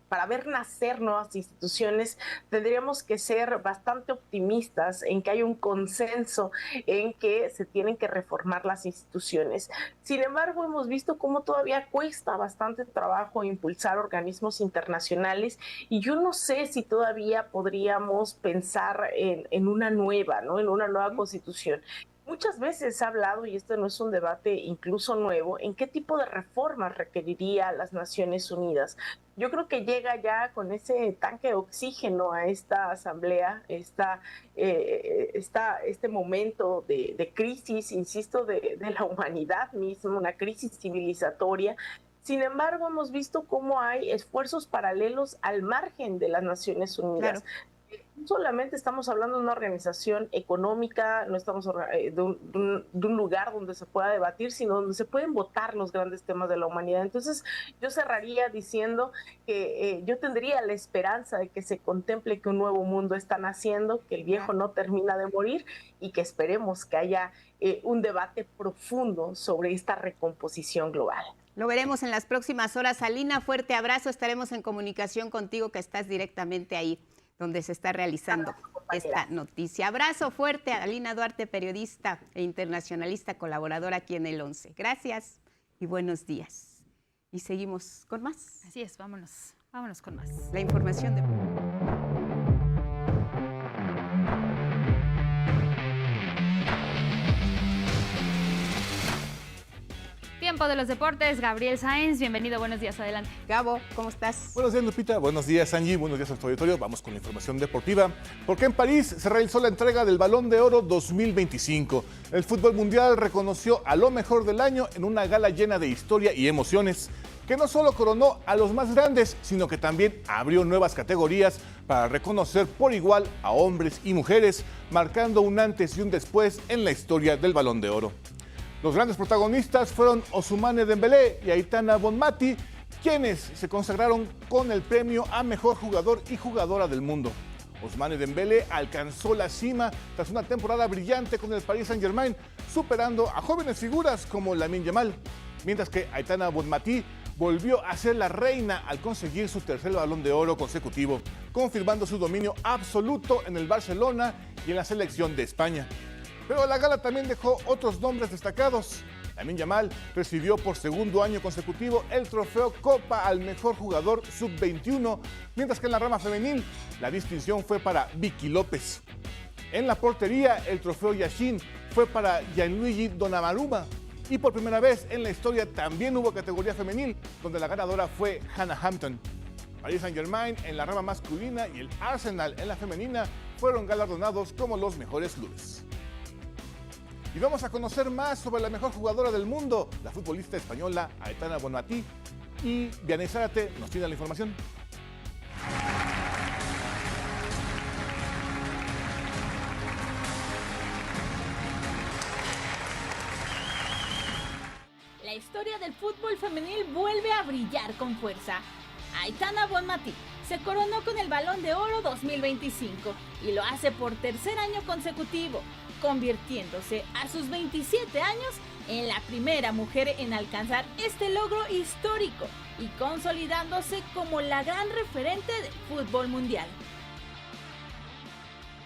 para ver nacer nuevas instituciones, tendríamos que ser bastante optimistas en que hay un consenso en que se tienen que reformar las instituciones. Sin embargo, hemos visto cómo todavía cuesta bastante trabajo impulsar organismos internacionales, y yo no sé si todavía podríamos pensar en una nueva, ¿no?, en una nueva constitución. Muchas veces se ha hablado, y esto no es un debate incluso nuevo, en qué tipo de reformas requeriría las Naciones Unidas. Yo creo que llega ya con ese tanque de oxígeno a esta asamblea, este momento de crisis, insisto, de la humanidad misma, una crisis civilizatoria. Sin embargo, hemos visto cómo hay esfuerzos paralelos al margen de las Naciones Unidas. Claro. solamente estamos hablando de una organización económica, no estamos de un lugar donde se pueda debatir, sino donde se pueden votar los grandes temas de la humanidad. Entonces, yo cerraría diciendo que yo tendría la esperanza de que se contemple que un nuevo mundo está naciendo, que el viejo no termina de morir y que esperemos que haya un debate profundo sobre esta recomposición global. Lo veremos en las próximas horas. Alina, fuerte abrazo. Estaremos en comunicación contigo, que estás directamente ahí donde se está realizando esta noticia. Abrazo fuerte a Alina Duarte, periodista e internacionalista, colaboradora aquí en el 11. Gracias y buenos días. Y seguimos con más. Así es, vámonos con más. La información de... Tiempo de los deportes, Gabriel Sáenz, bienvenido, buenos días, adelante. Gabo, ¿cómo estás? Buenos días, Lupita, buenos días, Angie, buenos días a nuestro auditorio. Vamos con la información deportiva, porque en París se realizó la entrega del Balón de Oro 2025. El fútbol mundial reconoció a lo mejor del año en una gala llena de historia y emociones, que no solo coronó a los más grandes, sino que también abrió nuevas categorías para reconocer por igual a hombres y mujeres, marcando un antes y un después en la historia del Balón de Oro. Los grandes protagonistas fueron Ousmane Dembélé y Aitana Bonmati, quienes se consagraron con el premio a mejor jugador y jugadora del mundo. Ousmane Dembélé alcanzó la cima tras una temporada brillante con el Paris Saint-Germain, superando a jóvenes figuras como Lamine Yamal, mientras que Aitana Bonmati volvió a ser la reina al conseguir su tercer Balón de Oro consecutivo, confirmando su dominio absoluto en el Barcelona y en la selección de España. Pero la gala también dejó otros nombres destacados. Lamine Yamal recibió por segundo año consecutivo el trofeo Copa al mejor jugador sub-21, mientras que en la rama femenil la distinción fue para Vicky López. En la portería el trofeo Yashin fue para Gianluigi Donnarumma. Y por primera vez en la historia también hubo categoría femenil, donde la ganadora fue Hannah Hampton. Paris Saint-Germain en la rama masculina y el Arsenal en la femenina fueron galardonados como los mejores clubes. Y vamos a conocer más sobre la mejor jugadora del mundo, la futbolista española Aitana Bonmati. Y Vianney Zárate nos tiene la información. La historia del fútbol femenil vuelve a brillar con fuerza. Aitana Bonmati se coronó con el Balón de Oro 2025 y lo hace por tercer año consecutivo, convirtiéndose a sus 27 años en la primera mujer en alcanzar este logro histórico y consolidándose como la gran referente del fútbol mundial.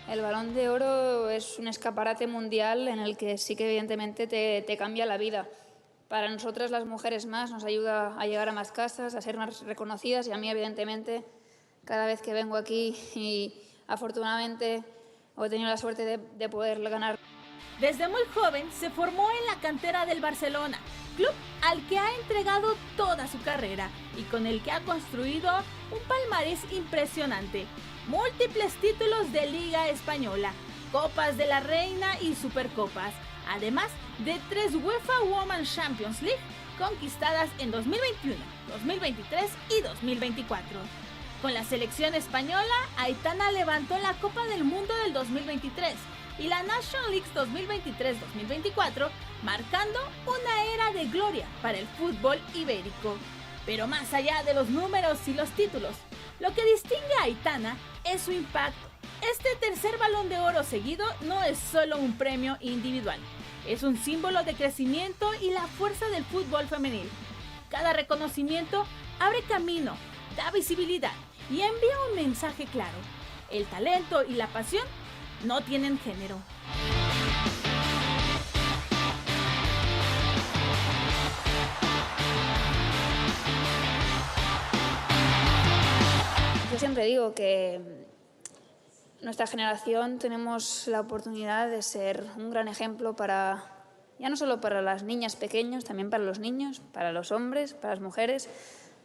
El Balón de Oro es un escaparate mundial en el que sí que evidentemente te cambia la vida. Para nosotras las mujeres más nos ayuda a llegar a más casas, a ser más reconocidas y a mí evidentemente cada vez que vengo aquí y afortunadamente he tenido la suerte de poder ganar. Desde muy joven se formó en la cantera del Barcelona, club al que ha entregado toda su carrera y con el que ha construido un palmarés impresionante. Múltiples títulos de Liga Española, Copas de la Reina y Supercopas, además de 3 UEFA Women's Champions League conquistadas en 2021, 2023 y 2024. Con la selección española, Aitana levantó la Copa del Mundo del 2023 y la Nations League 2023-2024, marcando una era de gloria para el fútbol ibérico. Pero más allá de los números y los títulos, lo que distingue a Aitana es su impacto. Este tercer Balón de Oro seguido no es solo un premio individual, es un símbolo de crecimiento y la fuerza del fútbol femenil. Cada reconocimiento abre camino, da visibilidad y envía un mensaje claro. El talento y la pasión no tienen género. Yo siempre digo que nuestra generación tenemos la oportunidad de ser un gran ejemplo para, ya no solo para las niñas pequeñas, también para los niños, para los hombres, para las mujeres.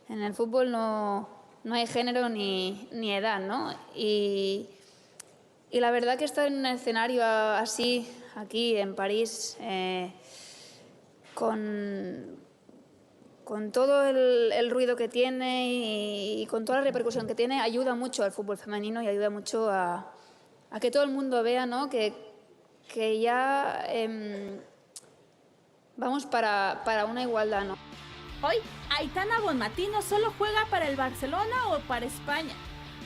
En el fútbol no hay género ni edad, ¿no? Y la verdad que estar en un escenario así, aquí en París, con todo el ruido que tiene y con toda la repercusión que tiene, ayuda mucho al fútbol femenino y ayuda mucho a que todo el mundo vea, ¿no? que ya vamos para una igualdad, ¿no? Hoy, Aitana Bonmatí no solo juega para el Barcelona o para España,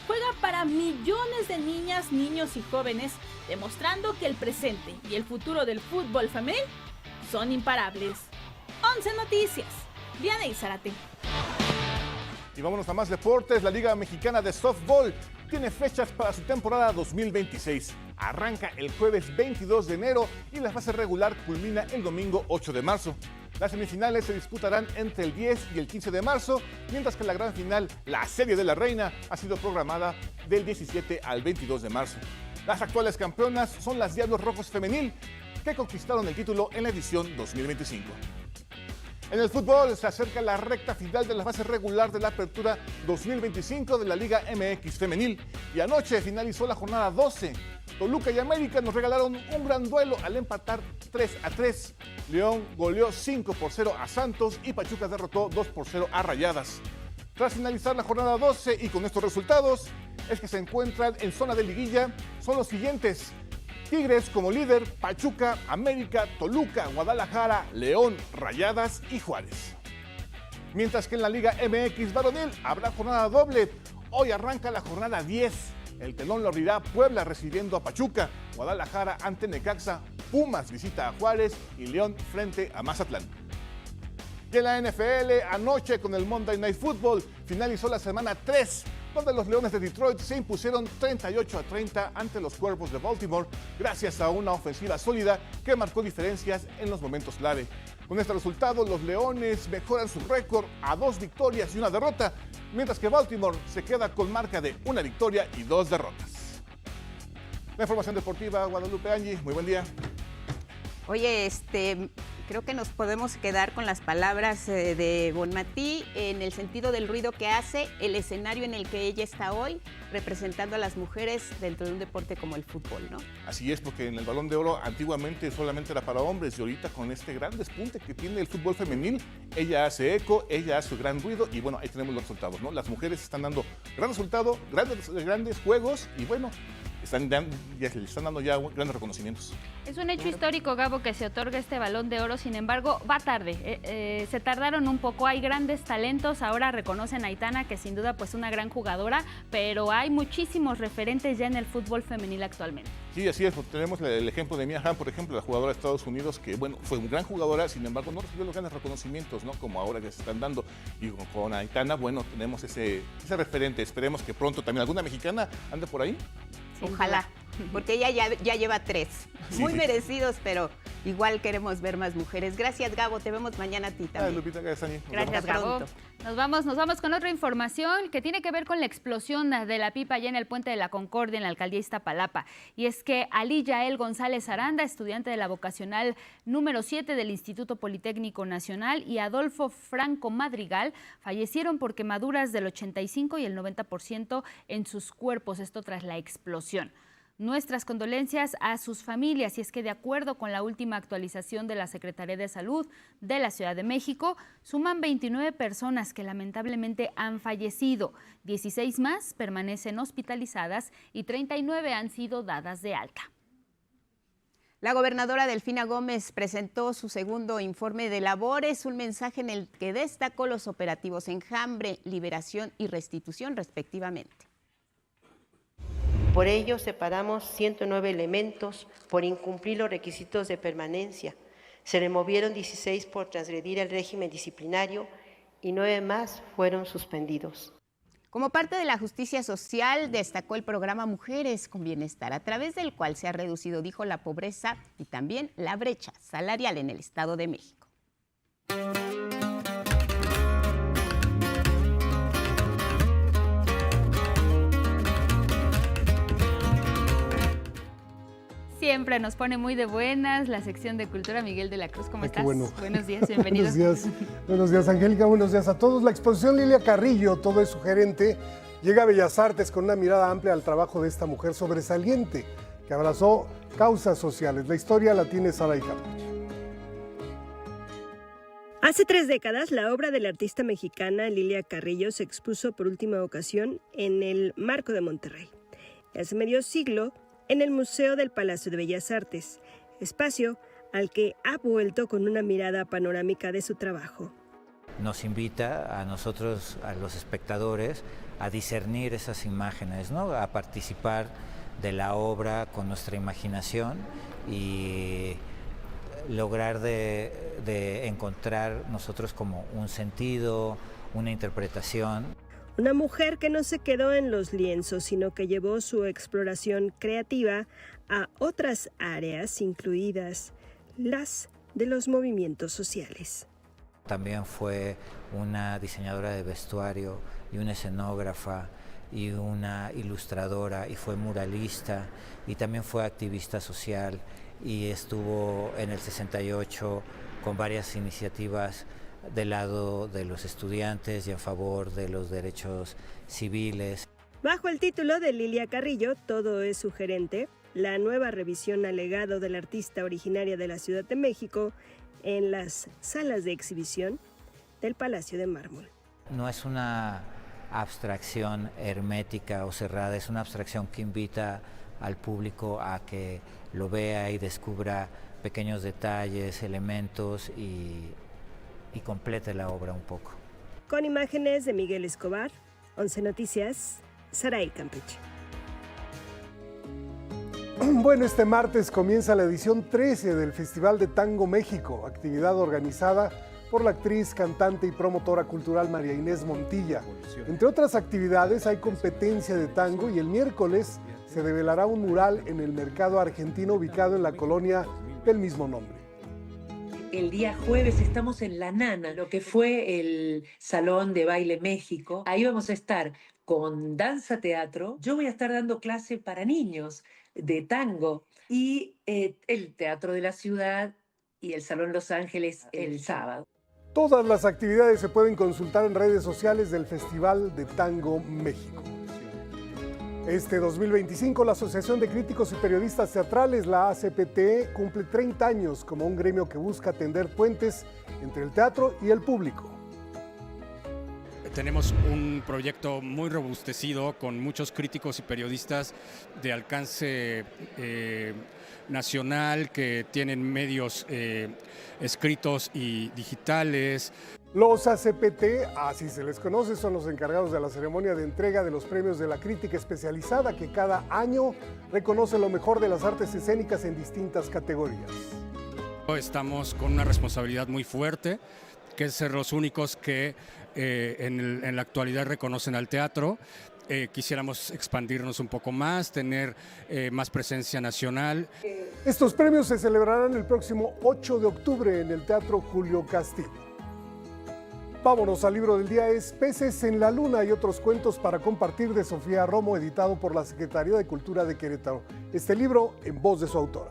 juega para millones de niñas, niños y jóvenes, demostrando que el presente y el futuro del fútbol femenil son imparables. 11 Noticias, Diana Izárate. Y vámonos a más deportes. La Liga Mexicana de Softball tiene fechas para su temporada 2026. Arranca el jueves 22 de enero y la fase regular culmina el domingo 8 de marzo. Las semifinales se disputarán entre el 10 y el 15 de marzo, mientras que la gran final, la Serie de la Reina, ha sido programada del 17 al 22 de marzo. Las actuales campeonas son las Diablos Rojos Femenil, que conquistaron el título en la edición 2025. En el fútbol se acerca la recta final de la fase regular de la Apertura 2025 de la Liga MX Femenil y anoche finalizó la jornada 12. Toluca y América nos regalaron un gran duelo al empatar 3-3. León goleó 5-0 a Santos y Pachuca derrotó 2-0 a Rayadas. Tras finalizar la jornada 12 y con estos resultados, es que se encuentran en zona de liguilla, son los siguientes: Tigres como líder, Pachuca, América, Toluca, Guadalajara, León, Rayadas y Juárez. Mientras que en la Liga MX varonil habrá jornada doble. Hoy arranca la jornada 10. El telón lo abrirá Puebla recibiendo a Pachuca, Guadalajara ante Necaxa, Pumas visita a Juárez y León frente a Mazatlán. Y en la NFL, anoche con el Monday Night Football finalizó la semana 3, donde los Leones de Detroit se impusieron 38-30 ante los Cuervos de Baltimore, gracias a una ofensiva sólida que marcó diferencias en los momentos clave. Con este resultado, los Leones mejoran su récord a 2 victorias y 1 derrota, mientras que Baltimore se queda con marca de 1 victoria y 2 derrotas. La información deportiva, Guadalupe, Angie, muy buen día. Oye, creo que nos podemos quedar con las palabras de Bonmatí en el sentido del ruido que hace el escenario en el que ella está hoy, representando a las mujeres dentro de un deporte como el fútbol, ¿no? Así es, porque en el Balón de Oro antiguamente solamente era para hombres y ahorita con este gran despunte que tiene el fútbol femenil, ella hace eco, ella hace gran ruido y bueno, ahí tenemos los resultados, ¿no? Las mujeres están dando gran resultado, grandes juegos y bueno, le están dando ya grandes reconocimientos. Es un hecho histórico, Gabo, que se otorga este Balón de Oro, sin embargo, va tarde. Se tardaron un poco, hay grandes talentos, ahora reconocen a Aitana, que sin duda pues una gran jugadora, pero hay muchísimos referentes ya en el fútbol femenil actualmente. Sí, así es, porque tenemos el ejemplo de Mia Hamm, por ejemplo, la jugadora de Estados Unidos, que bueno, fue una gran jugadora, sin embargo no recibió los grandes reconocimientos, ¿no? Como ahora que se están dando. Y con Aitana, bueno, tenemos ese referente. Esperemos que pronto también alguna mexicana ande por ahí. Ojalá, porque ella ya lleva 3. Muy merecidos, pero igual queremos ver más mujeres. Gracias, Gabo. Te vemos mañana a ti también. Lupita, gracias, Ani. Gracias, Gabo. Nos vamos con otra información que tiene que ver con la explosión de la pipa allá en el Puente de la Concordia, en la alcaldía Iztapalapa. Y es que Ali Yael González Aranda, estudiante de la vocacional número 7 del Instituto Politécnico Nacional, y Adolfo Franco Madrigal fallecieron por quemaduras del 85 y el 90% en sus cuerpos, esto tras la explosión. Nuestras condolencias a sus familias, y es que de acuerdo con la última actualización de la Secretaría de Salud de la Ciudad de México, suman 29 personas que lamentablemente han fallecido, 16 más permanecen hospitalizadas y 39 han sido dadas de alta. La gobernadora Delfina Gómez presentó su segundo informe de labores, un mensaje en el que destacó los operativos Enjambre, Liberación y Restitución respectivamente. Por ello, separamos 109 elementos por incumplir los requisitos de permanencia. Se removieron 16 por transgredir el régimen disciplinario y 9 más fueron suspendidos. Como parte de la justicia social, destacó el programa Mujeres con Bienestar, a través del cual se ha reducido, dijo, la pobreza y también la brecha salarial en el Estado de México. Siempre nos pone muy de buenas la sección de Cultura. Miguel de la Cruz, ¿cómo estás? Bueno. Buenos días, bienvenido. Buenos días, Angélica, buenos días a todos. La exposición Lilia Carrillo, todo es su gerente, llega a Bellas Artes con una mirada amplia al trabajo de esta mujer sobresaliente que abrazó causas sociales. La historia la tiene Sara Icamacho. Hace 3 décadas, la obra de la artista mexicana Lilia Carrillo se expuso por última ocasión en el Marco de Monterrey. Hace medio siglo, en el Museo del Palacio de Bellas Artes, espacio al que ha vuelto con una mirada panorámica de su trabajo. Nos invita a nosotros, a los espectadores, a discernir esas imágenes, ¿no? A participar de la obra con nuestra imaginación y lograr de encontrar nosotros como un sentido, una interpretación. Una mujer que no se quedó en los lienzos, sino que llevó su exploración creativa a otras áreas, incluidas las de los movimientos sociales. También fue una diseñadora de vestuario y una escenógrafa y una ilustradora, y fue muralista, y también fue activista social, y estuvo en el 68 con varias iniciativas del lado de los estudiantes y en favor de los derechos civiles. Bajo el título de Lilia Carrillo, Todo es sugerente, la nueva revisión al legado del artista originaria de la Ciudad de México en las salas de exhibición del Palacio de Mármol. No es una abstracción hermética o cerrada, es una abstracción que invita al público a que lo vea y descubra pequeños detalles, elementos y complete la obra un poco. Con imágenes de Miguel Escobar, 11 Noticias, Saray Campeche. Bueno, este martes comienza la edición 13 del Festival de Tango México, actividad organizada por la actriz, cantante y promotora cultural María Inés Montilla. Entre otras actividades hay competencia de tango y el miércoles se develará un mural en el mercado argentino ubicado en la colonia del mismo nombre. El día jueves estamos en La Nana, lo que fue el Salón de Baile México. Ahí vamos a estar con danza teatro. Yo voy a estar dando clase para niños de tango y el Teatro de la Ciudad y el Salón Los Ángeles el sábado. Todas las actividades se pueden consultar en redes sociales del Festival de Tango México. Este 2025, la Asociación de Críticos y Periodistas Teatrales, la ACPT, cumple 30 años como un gremio que busca tender puentes entre el teatro y el público. Tenemos un proyecto muy robustecido con muchos críticos y periodistas de alcance nacional que tienen medios escritos y digitales. Los ACPT, así se les conoce, son los encargados de la ceremonia de entrega de los premios de la crítica especializada que cada año reconoce lo mejor de las artes escénicas en distintas categorías. Estamos con una responsabilidad muy fuerte, que es ser los únicos que en la actualidad reconocen al teatro. Quisiéramos expandirnos un poco más, tener más presencia nacional. Estos premios se celebrarán el próximo 8 de octubre en el Teatro Julio Castillo. Vámonos al libro del día, es Peces en la Luna y otros cuentos para compartir, de Sofía Romo, editado por la Secretaría de Cultura de Querétaro. Este libro en voz de su autora.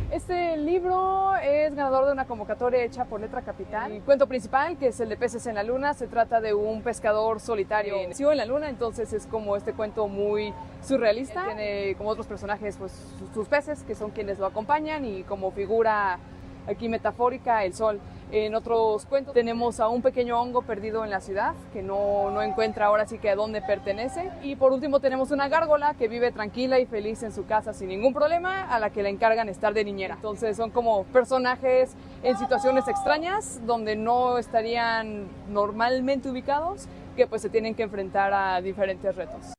Este libro es ganador de una convocatoria hecha por Letra Capital. El cuento principal, que es el de Peces en la Luna, se trata de un pescador solitario que nació en la luna, entonces es como este cuento muy surrealista. Tiene como otros personajes pues sus peces, que son quienes lo acompañan, y como figura aquí metafórica el sol. En otros cuentos tenemos a un pequeño hongo perdido en la ciudad que no encuentra ahora sí que a dónde pertenece. Y por último tenemos una gárgola que vive tranquila y feliz en su casa sin ningún problema, a la que le encargan estar de niñera. Entonces son como personajes en situaciones extrañas donde no estarían normalmente ubicados, que pues se tienen que enfrentar a diferentes retos.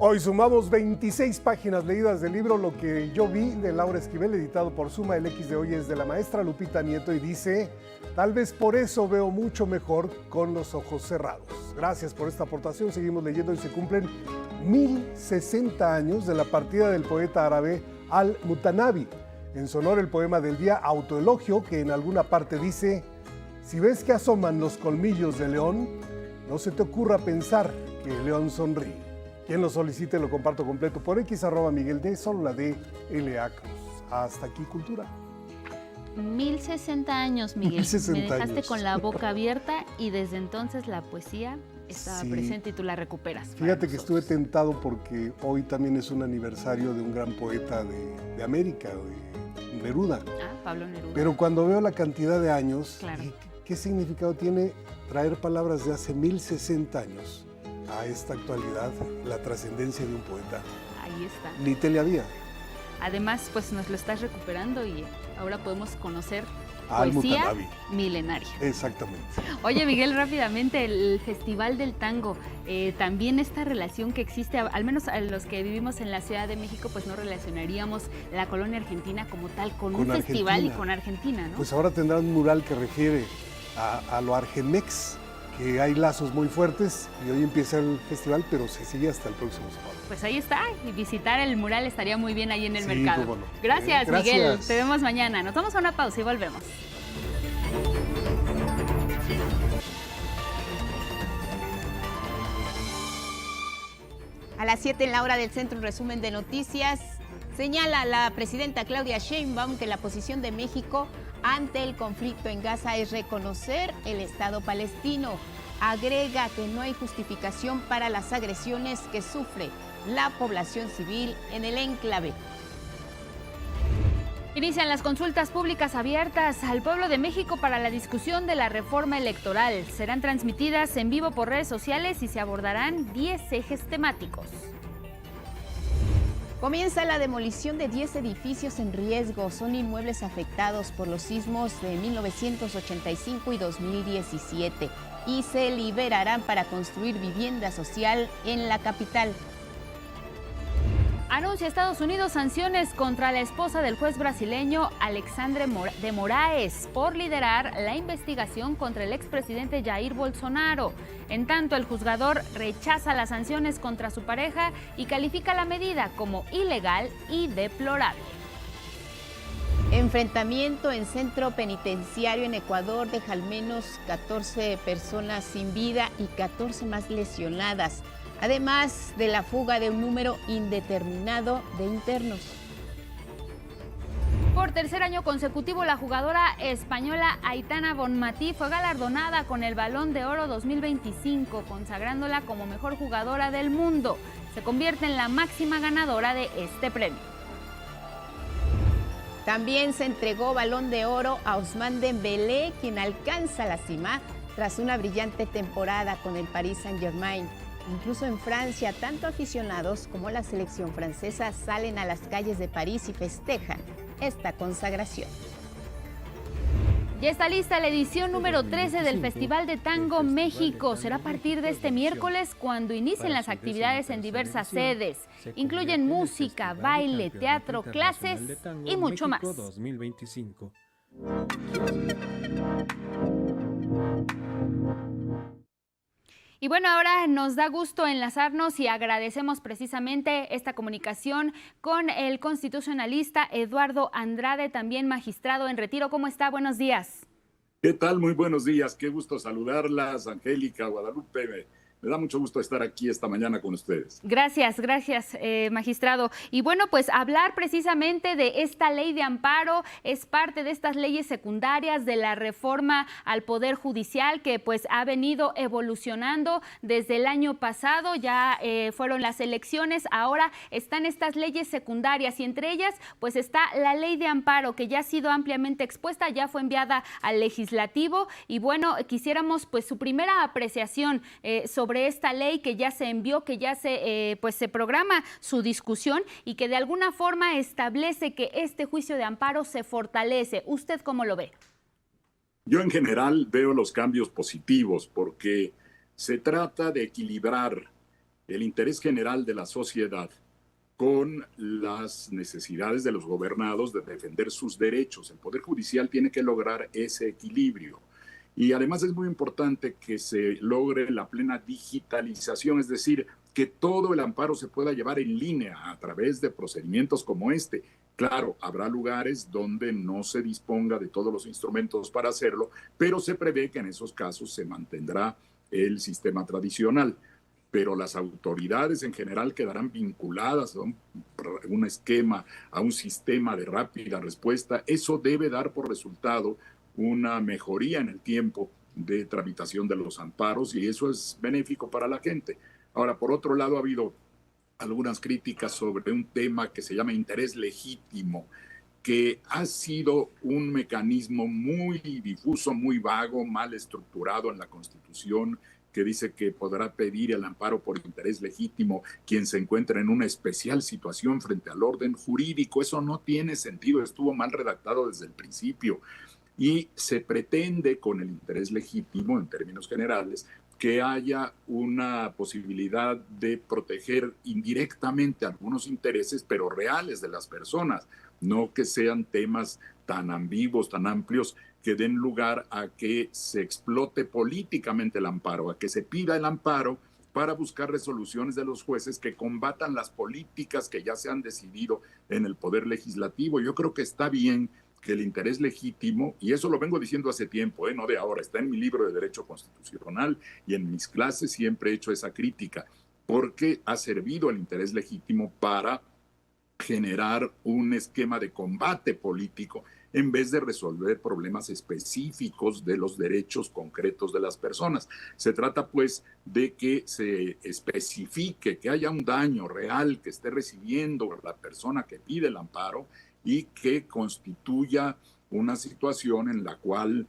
Hoy sumamos 26 páginas leídas del libro Lo que yo vi, de Laura Esquivel, editado por Suma. El X de hoy es de la maestra Lupita Nieto y dice: tal vez por eso veo mucho mejor con los ojos cerrados. Gracias por esta aportación. Seguimos leyendo y se cumplen 1060 años de la partida del poeta árabe Al-Mutanabi. En su honor, el poema del día, Autoelogio, que en alguna parte dice: si ves que asoman los colmillos de león, no se te ocurra pensar que el león sonríe. Quien lo solicite lo comparto completo por X, @Miguel D, solo la de LA Cruz. Hasta aquí, Cultura. 1060 años, Miguel. 1060 Me dejaste años. con la boca abierta y desde entonces la poesía estaba presente y tú la recuperas. Fíjate que estuve tentado porque hoy también es un aniversario de un gran poeta de América, de Neruda. Pablo Neruda. Pero cuando veo la cantidad de años, Claro. ¿qué significado tiene traer palabras de hace 1060 años a esta actualidad la trascendencia de un poeta. Ahí está. Ni tele había. Además, pues nos lo estás recuperando y ahora podemos conocer Al-Mutanabbi. poesía milenaria. Exactamente. Oye, Miguel, rápidamente, el Festival del Tango, también esta relación que existe, al menos a los que vivimos en la Ciudad de México, pues no relacionaríamos la colonia argentina como tal con un festival y con Argentina, ¿no? Pues ahora tendrá un mural que refiere a lo argemex, que hay lazos muy fuertes y hoy empieza el festival, pero se sigue hasta el próximo sábado. Pues ahí está, y visitar el mural estaría muy bien ahí en el Sí, mercado. cómo no. Gracias, Gracias, Miguel. Te vemos mañana. Nos vamos a una pausa y volvemos. A las 7 en la hora del centro, un resumen de noticias. Señala la presidenta Claudia Sheinbaum que la posición de México ante el conflicto en Gaza es reconocer el Estado palestino. Agrega que no hay justificación para las agresiones que sufre la población civil en el enclave. Inician las consultas públicas abiertas al pueblo de México para la discusión de la reforma electoral. Serán transmitidas en vivo por redes sociales y se abordarán 10 ejes temáticos. Comienza la demolición de 10 edificios en riesgo. Son inmuebles afectados por los sismos de 1985 y 2017 y se liberarán para construir vivienda social en la capital. Anuncia Estados Unidos sanciones contra la esposa del juez brasileño Alexandre de Moraes por liderar la investigación contra el expresidente Jair Bolsonaro. En tanto, el juzgador rechaza las sanciones contra su pareja y califica la medida como ilegal y deplorable. Enfrentamiento en centro penitenciario en Ecuador deja al menos 14 personas sin vida y 14 más lesionadas, además de la fuga de un número indeterminado de internos. Por tercer año consecutivo, la jugadora española Aitana Bonmatí fue galardonada con el Balón de Oro 2025, consagrándola como mejor jugadora del mundo. Se convierte en la máxima ganadora de este premio. También se entregó Balón de Oro a Ousmane Dembélé, quien alcanza la cima tras una brillante temporada con el Paris Saint-Germain. Incluso en Francia, tanto aficionados como la selección francesa salen a las calles de París y festejan esta consagración. Ya está lista la edición número 13 del Festival de Tango México. Será a partir de este miércoles cuando inicien las actividades en diversas sedes. Incluyen música, baile, teatro, clases y mucho más. Y bueno, ahora nos da gusto enlazarnos y agradecemos precisamente esta comunicación con el constitucionalista Eduardo Andrade, también magistrado en retiro. ¿Cómo está? Buenos días. ¿Qué tal? Muy buenos días. Qué gusto saludarlas, Angélica, Guadalupe. Me da mucho gusto estar aquí esta mañana con ustedes. Gracias, magistrado. Y bueno, pues hablar precisamente de esta ley de amparo es parte de estas leyes secundarias de la reforma al Poder Judicial que pues ha venido evolucionando desde el año pasado. Ya fueron las elecciones, ahora están estas leyes secundarias y entre ellas pues está la ley de amparo que ya ha sido ampliamente expuesta, ya fue enviada al legislativo y bueno, quisiéramos pues su primera apreciación sobre esta ley que ya se envió, que ya se programa su discusión y que de alguna forma establece que este juicio de amparo se fortalece. ¿Usted cómo lo ve? Yo en general veo los cambios positivos porque se trata de equilibrar el interés general de la sociedad con las necesidades de los gobernados de defender sus derechos. El Poder Judicial tiene que lograr ese equilibrio. Y además es muy importante que se logre la plena digitalización, es decir, que todo el amparo se pueda llevar en línea a través de procedimientos como este. Claro, habrá lugares donde no se disponga de todos los instrumentos para hacerlo, pero se prevé que en esos casos se mantendrá el sistema tradicional. Pero las autoridades en general quedarán vinculadas a un esquema, a un sistema de rápida respuesta. Eso debe dar por resultado una mejoría en el tiempo de tramitación de los amparos y eso es benéfico para la gente. Ahora, por otro lado, ha habido algunas críticas sobre un tema que se llama interés legítimo, que ha sido un mecanismo muy difuso, muy vago, mal estructurado en la Constitución, que dice que podrá pedir el amparo por interés legítimo quien se encuentra en una especial situación frente al orden jurídico. Eso no tiene sentido, estuvo mal redactado desde el principio. Y se pretende con el interés legítimo, en términos generales, que haya una posibilidad de proteger indirectamente algunos intereses, pero reales de las personas, no que sean temas tan ambiguos, tan amplios, que den lugar a que se explote políticamente el amparo, a que se pida el amparo para buscar resoluciones de los jueces que combatan las políticas que ya se han decidido en el Poder Legislativo. Yo creo que está bien que el interés legítimo, y eso lo vengo diciendo hace tiempo, no de ahora, está en mi libro de Derecho Constitucional y en mis clases siempre he hecho esa crítica, porque ha servido el interés legítimo para generar un esquema de combate político en vez de resolver problemas específicos de los derechos concretos de las personas. Se trata, pues, de que se especifique, que haya un daño real que esté recibiendo la persona que pide el amparo y que constituya una situación en la cual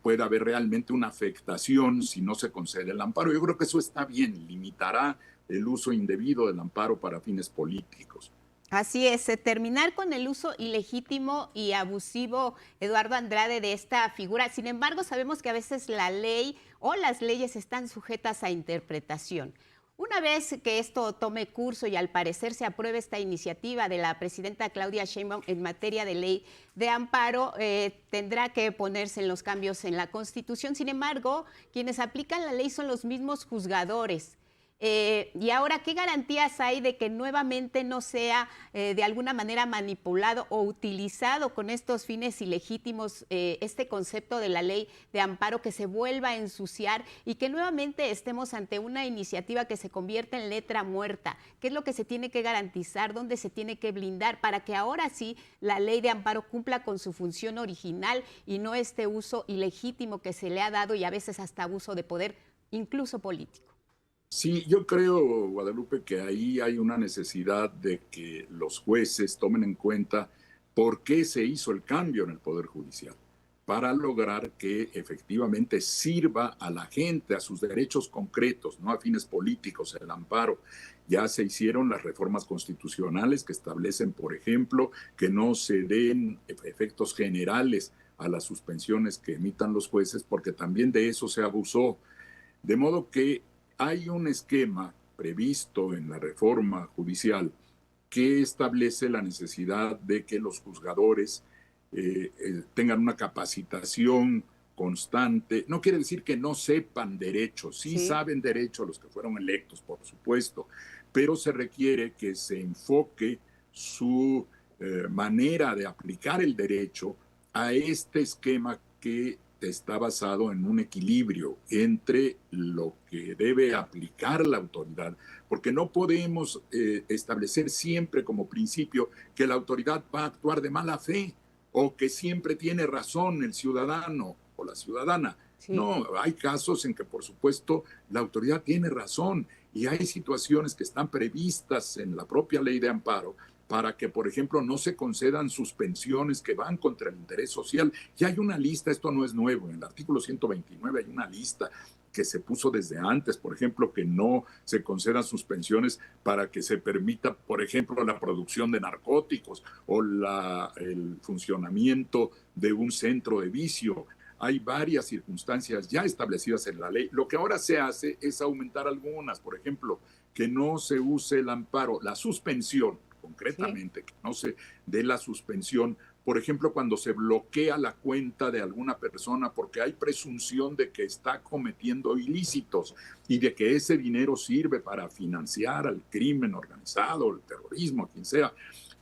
pueda haber realmente una afectación si no se concede el amparo. Yo creo que eso está bien, limitará el uso indebido del amparo para fines políticos. Así es, terminar con el uso ilegítimo y abusivo, Eduardo Andrade, de esta figura. Sin embargo, sabemos que a veces la ley o las leyes están sujetas a interpretación. Una vez que esto tome curso y al parecer se apruebe esta iniciativa de la presidenta Claudia Sheinbaum en materia de ley de amparo, tendrá que ponerse en los cambios en la Constitución. Sin embargo, quienes aplican la ley son los mismos juzgadores. Y ahora, ¿qué garantías hay de que nuevamente no sea de alguna manera manipulado o utilizado con estos fines ilegítimos este concepto de la ley de amparo, que se vuelva a ensuciar y que nuevamente estemos ante una iniciativa que se convierta en letra muerta? ¿Qué es lo que se tiene que garantizar? ¿Dónde se tiene que blindar para que ahora sí la ley de amparo cumpla con su función original y no este uso ilegítimo que se le ha dado y a veces hasta abuso de poder, incluso político? Sí, yo creo, Guadalupe, que ahí hay una necesidad de que los jueces tomen en cuenta por qué se hizo el cambio en el Poder Judicial, para lograr que efectivamente sirva a la gente, a sus derechos concretos, no a fines políticos, el amparo. Ya se hicieron las reformas constitucionales que establecen, por ejemplo, que no se den efectos generales a las suspensiones que emitan los jueces, porque también de eso se abusó. De modo que hay un esquema previsto en la reforma judicial que establece la necesidad de que los juzgadores tengan una capacitación constante. No quiere decir que no sepan derecho, sí saben derecho los que fueron electos, por supuesto, pero se requiere que se enfoque su manera de aplicar el derecho a este esquema que está basado en un equilibrio entre lo que debe aplicar la autoridad, porque no podemos establecer siempre como principio que la autoridad va a actuar de mala fe o que siempre tiene razón el ciudadano o la ciudadana. Sí. No, hay casos en que, por supuesto, la autoridad tiene razón y hay situaciones que están previstas en la propia ley de amparo para que, por ejemplo, no se concedan suspensiones que van contra el interés social. Ya hay una lista, esto no es nuevo, en el artículo 129 hay una lista que se puso desde antes, por ejemplo, que no se concedan suspensiones para que se permita, por ejemplo, la producción de narcóticos o el funcionamiento de un centro de vicio. Hay varias circunstancias ya establecidas en la ley. Lo que ahora se hace es aumentar algunas, por ejemplo, que no se use el amparo, la suspensión, concretamente, que no se dé la suspensión, por ejemplo, cuando se bloquea la cuenta de alguna persona porque hay presunción de que está cometiendo ilícitos y de que ese dinero sirve para financiar al crimen organizado, el terrorismo, quien sea.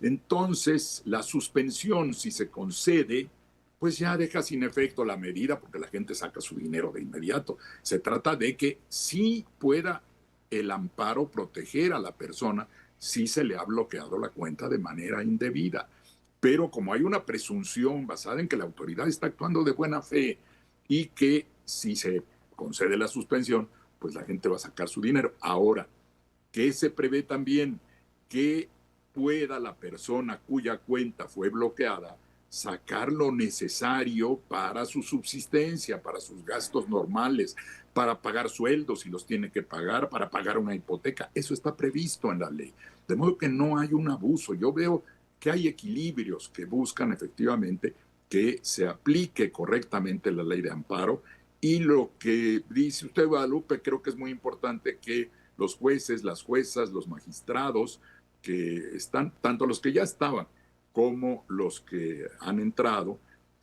Entonces, la suspensión, si se concede, pues ya deja sin efecto la medida porque la gente saca su dinero de inmediato. Se trata de que sí pueda el amparo proteger a la persona si se le ha bloqueado la cuenta de manera indebida. Pero como hay una presunción basada en que la autoridad está actuando de buena fe y que si se concede la suspensión, pues la gente va a sacar su dinero. Ahora, ¿qué se prevé también? Que pueda la persona cuya cuenta fue bloqueada sacar lo necesario para su subsistencia, para sus gastos normales, para pagar sueldos si los tiene que pagar, para pagar una hipoteca. Eso está previsto en la ley. De modo que no hay un abuso. Yo veo que hay equilibrios que buscan efectivamente que se aplique correctamente la ley de amparo. Y lo que dice usted, Guadalupe, creo que es muy importante que los jueces, las juezas, los magistrados que están, tanto los que ya estaban como los que han entrado,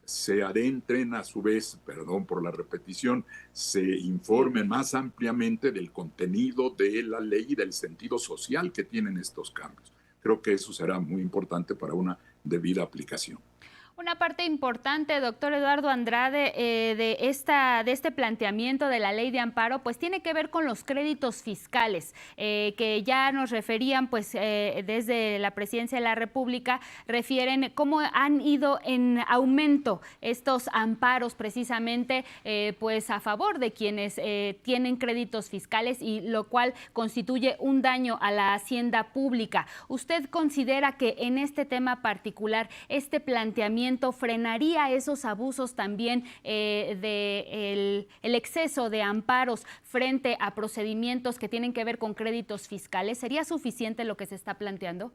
se adentren a su vez, perdón por la repetición, se informen más ampliamente del contenido de la ley y del sentido social que tienen estos cambios. Creo que eso será muy importante para una debida aplicación. Una parte importante, doctor Eduardo Andrade, de este planteamiento de la ley de amparo, pues tiene que ver con los créditos fiscales, que ya nos referían, pues desde la Presidencia de la República, refieren cómo han ido en aumento estos amparos precisamente, pues a favor de quienes tienen créditos fiscales, y lo cual constituye un daño a la hacienda pública. ¿Usted considera que en este tema particular, este planteamiento frenaría esos abusos también el exceso de amparos frente a procedimientos que tienen que ver con créditos fiscales? ¿Sería suficiente lo que se está planteando?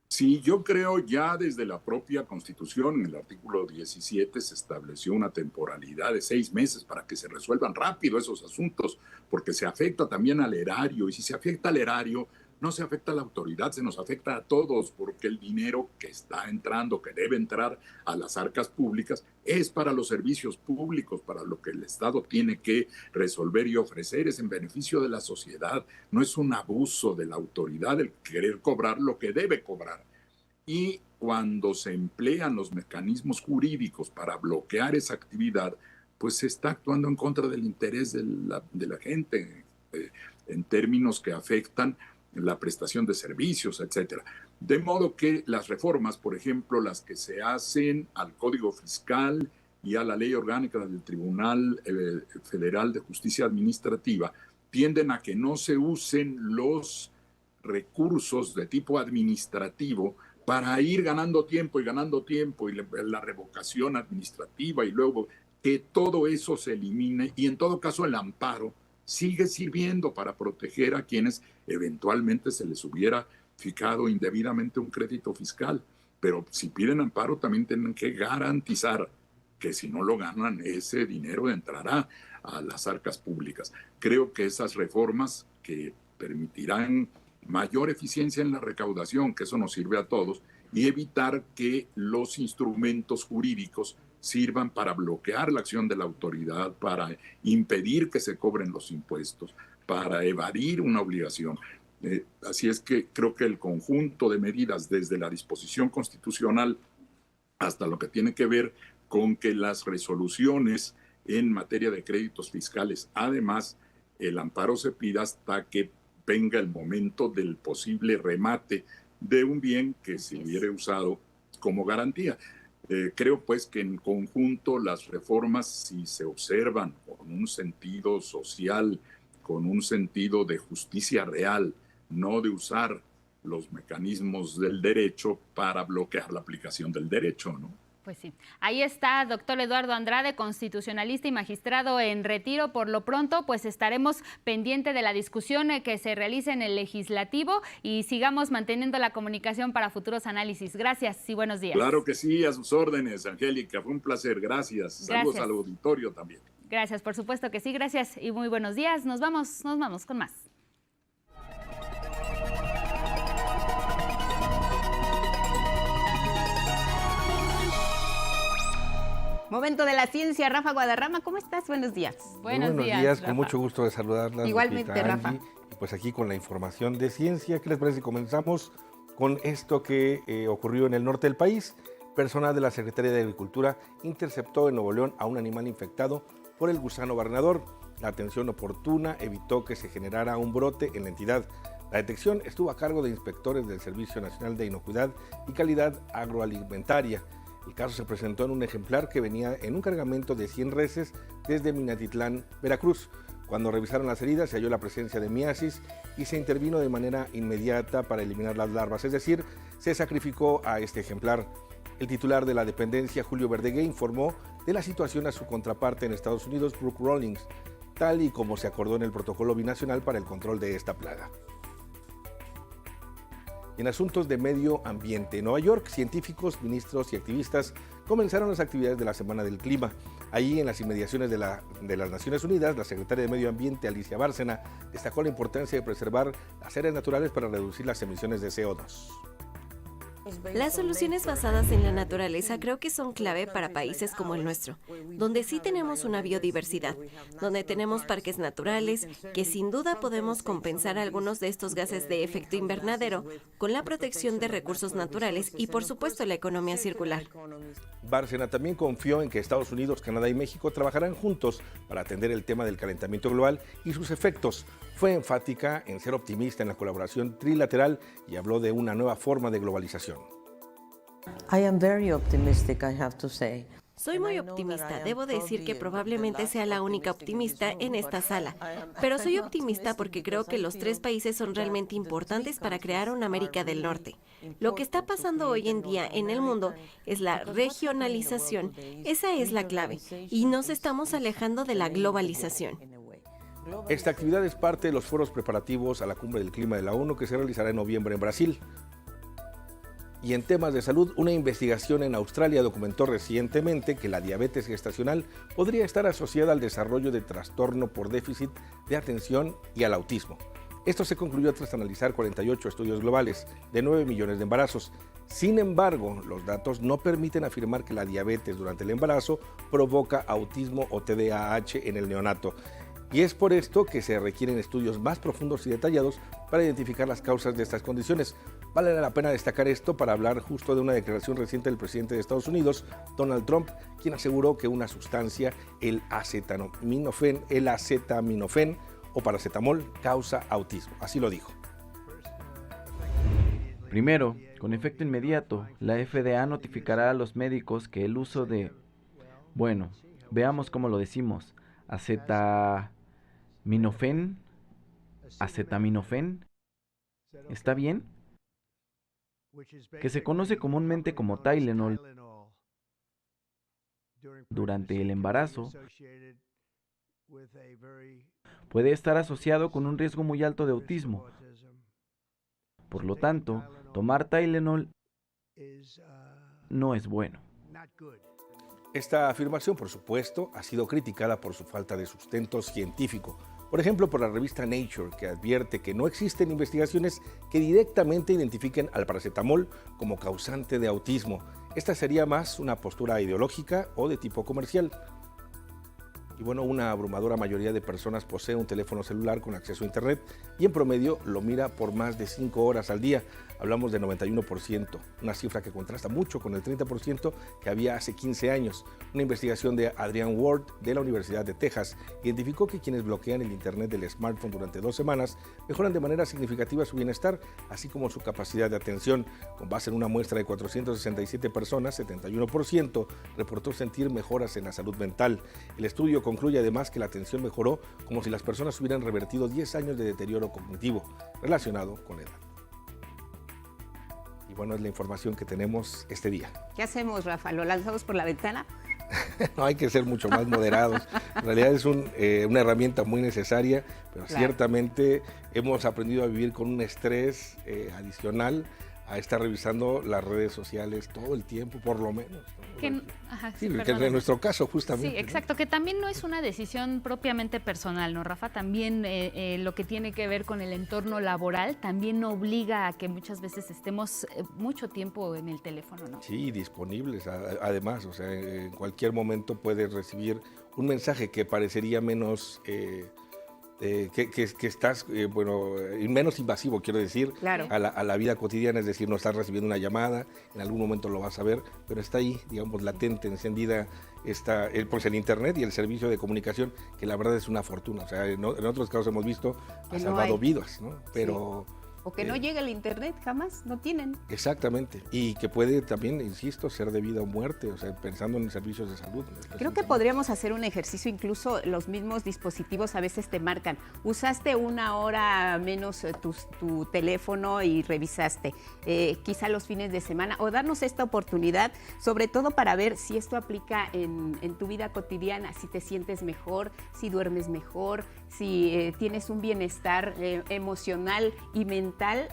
Sí, yo creo ya desde la propia Constitución, en el artículo 17, se estableció una temporalidad de 6 meses para que se resuelvan rápido esos asuntos, porque se afecta también al erario, y si se afecta al erario, no se afecta a la autoridad, se nos afecta a todos, porque el dinero que está entrando, que debe entrar a las arcas públicas, es para los servicios públicos, para lo que el Estado tiene que resolver y ofrecer, es en beneficio de la sociedad, no es un abuso de la autoridad el querer cobrar lo que debe cobrar. Y cuando se emplean los mecanismos jurídicos para bloquear esa actividad, pues se está actuando en contra del interés de la gente, en términos que afectan la prestación de servicios, etcétera. De modo que las reformas, por ejemplo, las que se hacen al Código Fiscal y a la Ley Orgánica del Tribunal Federal de Justicia Administrativa, tienden a que no se usen los recursos de tipo administrativo para ir ganando tiempo, y la revocación administrativa, y luego que todo eso se elimine, y en todo caso el amparo sigue sirviendo para proteger a quienes eventualmente se les hubiera fijado indebidamente un crédito fiscal. Pero si piden amparo también tienen que garantizar que si no lo ganan, ese dinero entrará a las arcas públicas. Creo que esas reformas que permitirán mayor eficiencia en la recaudación, que eso nos sirve a todos, y evitar que los instrumentos jurídicos sirvan para bloquear la acción de la autoridad, para impedir que se cobren los impuestos, para evadir una obligación. Así es que creo que el conjunto de medidas, desde la disposición constitucional hasta lo que tiene que ver con que las resoluciones en materia de créditos fiscales, además, el amparo se pida hasta que venga el momento del posible remate de un bien que se hubiera usado como garantía. Creo pues que en conjunto las reformas, si se observan con un sentido social, con un sentido de justicia real, no de usar los mecanismos del derecho para bloquear la aplicación del derecho, ¿no? Pues sí, ahí está, doctor Eduardo Andrade, constitucionalista y magistrado en retiro. Por lo pronto, pues estaremos pendientes de la discusión que se realice en el legislativo y sigamos manteniendo la comunicación para futuros análisis. Gracias y buenos días. Claro que sí, a sus órdenes, Angélica, fue un placer, gracias. Saludos al auditorio también. Gracias, por supuesto que sí, gracias y muy buenos días. Nos vamos con más. Momento de la ciencia, Rafa Guadarrama, ¿cómo estás? Buenos días. Buenos días, Rafa. Con mucho gusto de saludarlas. Igualmente, Rafa. Angie, y pues aquí con la información de ciencia, ¿qué les parece si comenzamos con esto que ocurrió en el norte del país? Personal de la Secretaría de Agricultura interceptó en Nuevo León a un animal infectado por el gusano barrenador. La atención oportuna evitó que se generara un brote en la entidad. La detección estuvo a cargo de inspectores del Servicio Nacional de Inocuidad y Calidad Agroalimentaria. El caso se presentó en un ejemplar que venía en un cargamento de 100 reses desde Minatitlán, Veracruz. Cuando revisaron las heridas se halló la presencia de miasis y se intervino de manera inmediata para eliminar las larvas, es decir, se sacrificó a este ejemplar. El titular de la dependencia, Julio Verdegué, informó de la situación a su contraparte en Estados Unidos, Brooke Rawlings, tal y como se acordó en el protocolo binacional para el control de esta plaga. En asuntos de medio ambiente, en Nueva York, científicos, ministros y activistas comenzaron las actividades de la Semana del Clima. Allí, en las inmediaciones de las Naciones Unidas, la secretaria de Medio Ambiente, Alicia Bárcena, destacó la importancia de preservar las áreas naturales para reducir las emisiones de CO2. Las soluciones basadas en la naturaleza creo que son clave para países como el nuestro, donde sí tenemos una biodiversidad, donde tenemos parques naturales, que sin duda podemos compensar algunos de estos gases de efecto invernadero con la protección de recursos naturales y, por supuesto, la economía circular. Bárcena también confió en que Estados Unidos, Canadá y México trabajarán juntos para atender el tema del calentamiento global y sus efectos. Fue enfática en ser optimista en la colaboración trilateral y habló de una nueva forma de globalización. Soy muy optimista. Debo decir que probablemente sea la única optimista en esta sala. Pero soy optimista porque creo que los tres países son realmente importantes para crear una América del Norte. Lo que está pasando hoy en día en el mundo es la regionalización. Esa es la clave. Y nos estamos alejando de la globalización. Esta actividad es parte de los foros preparativos a la Cumbre del Clima de la ONU que se realizará en noviembre en Brasil. Y en temas de salud, una investigación en Australia documentó recientemente que la diabetes gestacional podría estar asociada al desarrollo de trastorno por déficit de atención y al autismo. Esto se concluyó tras analizar 48 estudios globales de 9 millones de embarazos. Sin embargo, los datos no permiten afirmar que la diabetes durante el embarazo provoca autismo o TDAH en el neonato. Y es por esto que se requieren estudios más profundos y detallados para identificar las causas de estas condiciones. Vale la pena destacar esto para hablar justo de una declaración reciente del presidente de Estados Unidos, Donald Trump, quien aseguró que una sustancia, el acetaminofén o paracetamol, causa autismo. Así lo dijo. Primero, con efecto inmediato, la FDA notificará a los médicos que el uso de, veamos cómo lo decimos, acetaminofén, ¿está bien? Que se conoce comúnmente como Tylenol, durante el embarazo, puede estar asociado con un riesgo muy alto de autismo. Por lo tanto, tomar Tylenol no es bueno. Esta afirmación, por supuesto, ha sido criticada por su falta de sustento científico. Por ejemplo, por la revista Nature, que advierte que no existen investigaciones que directamente identifiquen al paracetamol como causante de autismo. Esta sería más una postura ideológica o de tipo comercial. Y una abrumadora mayoría de personas posee un teléfono celular con acceso a Internet y en promedio lo mira por más de 5 horas al día. Hablamos de 91%, una cifra que contrasta mucho con el 30% que había hace 15 años. Una investigación de Adrian Ward de la Universidad de Texas identificó que quienes bloquean el Internet del smartphone durante 2 semanas mejoran de manera significativa su bienestar, así como su capacidad de atención. Con base en una muestra de 467 personas, 71% reportó sentir mejoras en la salud mental. El estudio concluye además que la atención mejoró como si las personas hubieran revertido 10 años de deterioro cognitivo relacionado con la edad. Y es la información que tenemos este día. ¿Qué hacemos, Rafa? ¿Lo lanzamos por la ventana? No, hay que ser mucho más moderados. En realidad es una herramienta muy necesaria, pero claro, ciertamente hemos aprendido a vivir con un estrés adicional a estar revisando las redes sociales todo el tiempo, por lo menos. Que en nuestro caso, justamente. Sí, exacto, que también no es una decisión propiamente personal, ¿no, Rafa? También lo que tiene que ver con el entorno laboral también obliga a que muchas veces estemos mucho tiempo en el teléfono, ¿no? Sí, disponibles, además, en cualquier momento puedes recibir un mensaje que parecería menos... que estás, menos invasivo, quiero decir, claro, a la vida cotidiana, es decir, no estás recibiendo una llamada, en algún momento lo vas a ver, pero está ahí, digamos, latente, encendida, el Internet y el servicio de comunicación, que la verdad es una fortuna. En otros casos hemos visto, ha salvado vidas, ¿no? Pero O que no llegue el internet, jamás, no tienen. Exactamente, y que puede también, insisto, ser de vida o muerte, o sea, pensando en servicios de salud. Creo que podríamos hacer un ejercicio, incluso los mismos dispositivos a veces te marcan, usaste 1 hora menos tu teléfono y revisaste, quizá los fines de semana, o darnos esta oportunidad, sobre todo para ver si esto aplica en tu vida cotidiana, si te sientes mejor, si duermes mejor, si tienes un bienestar emocional y mental,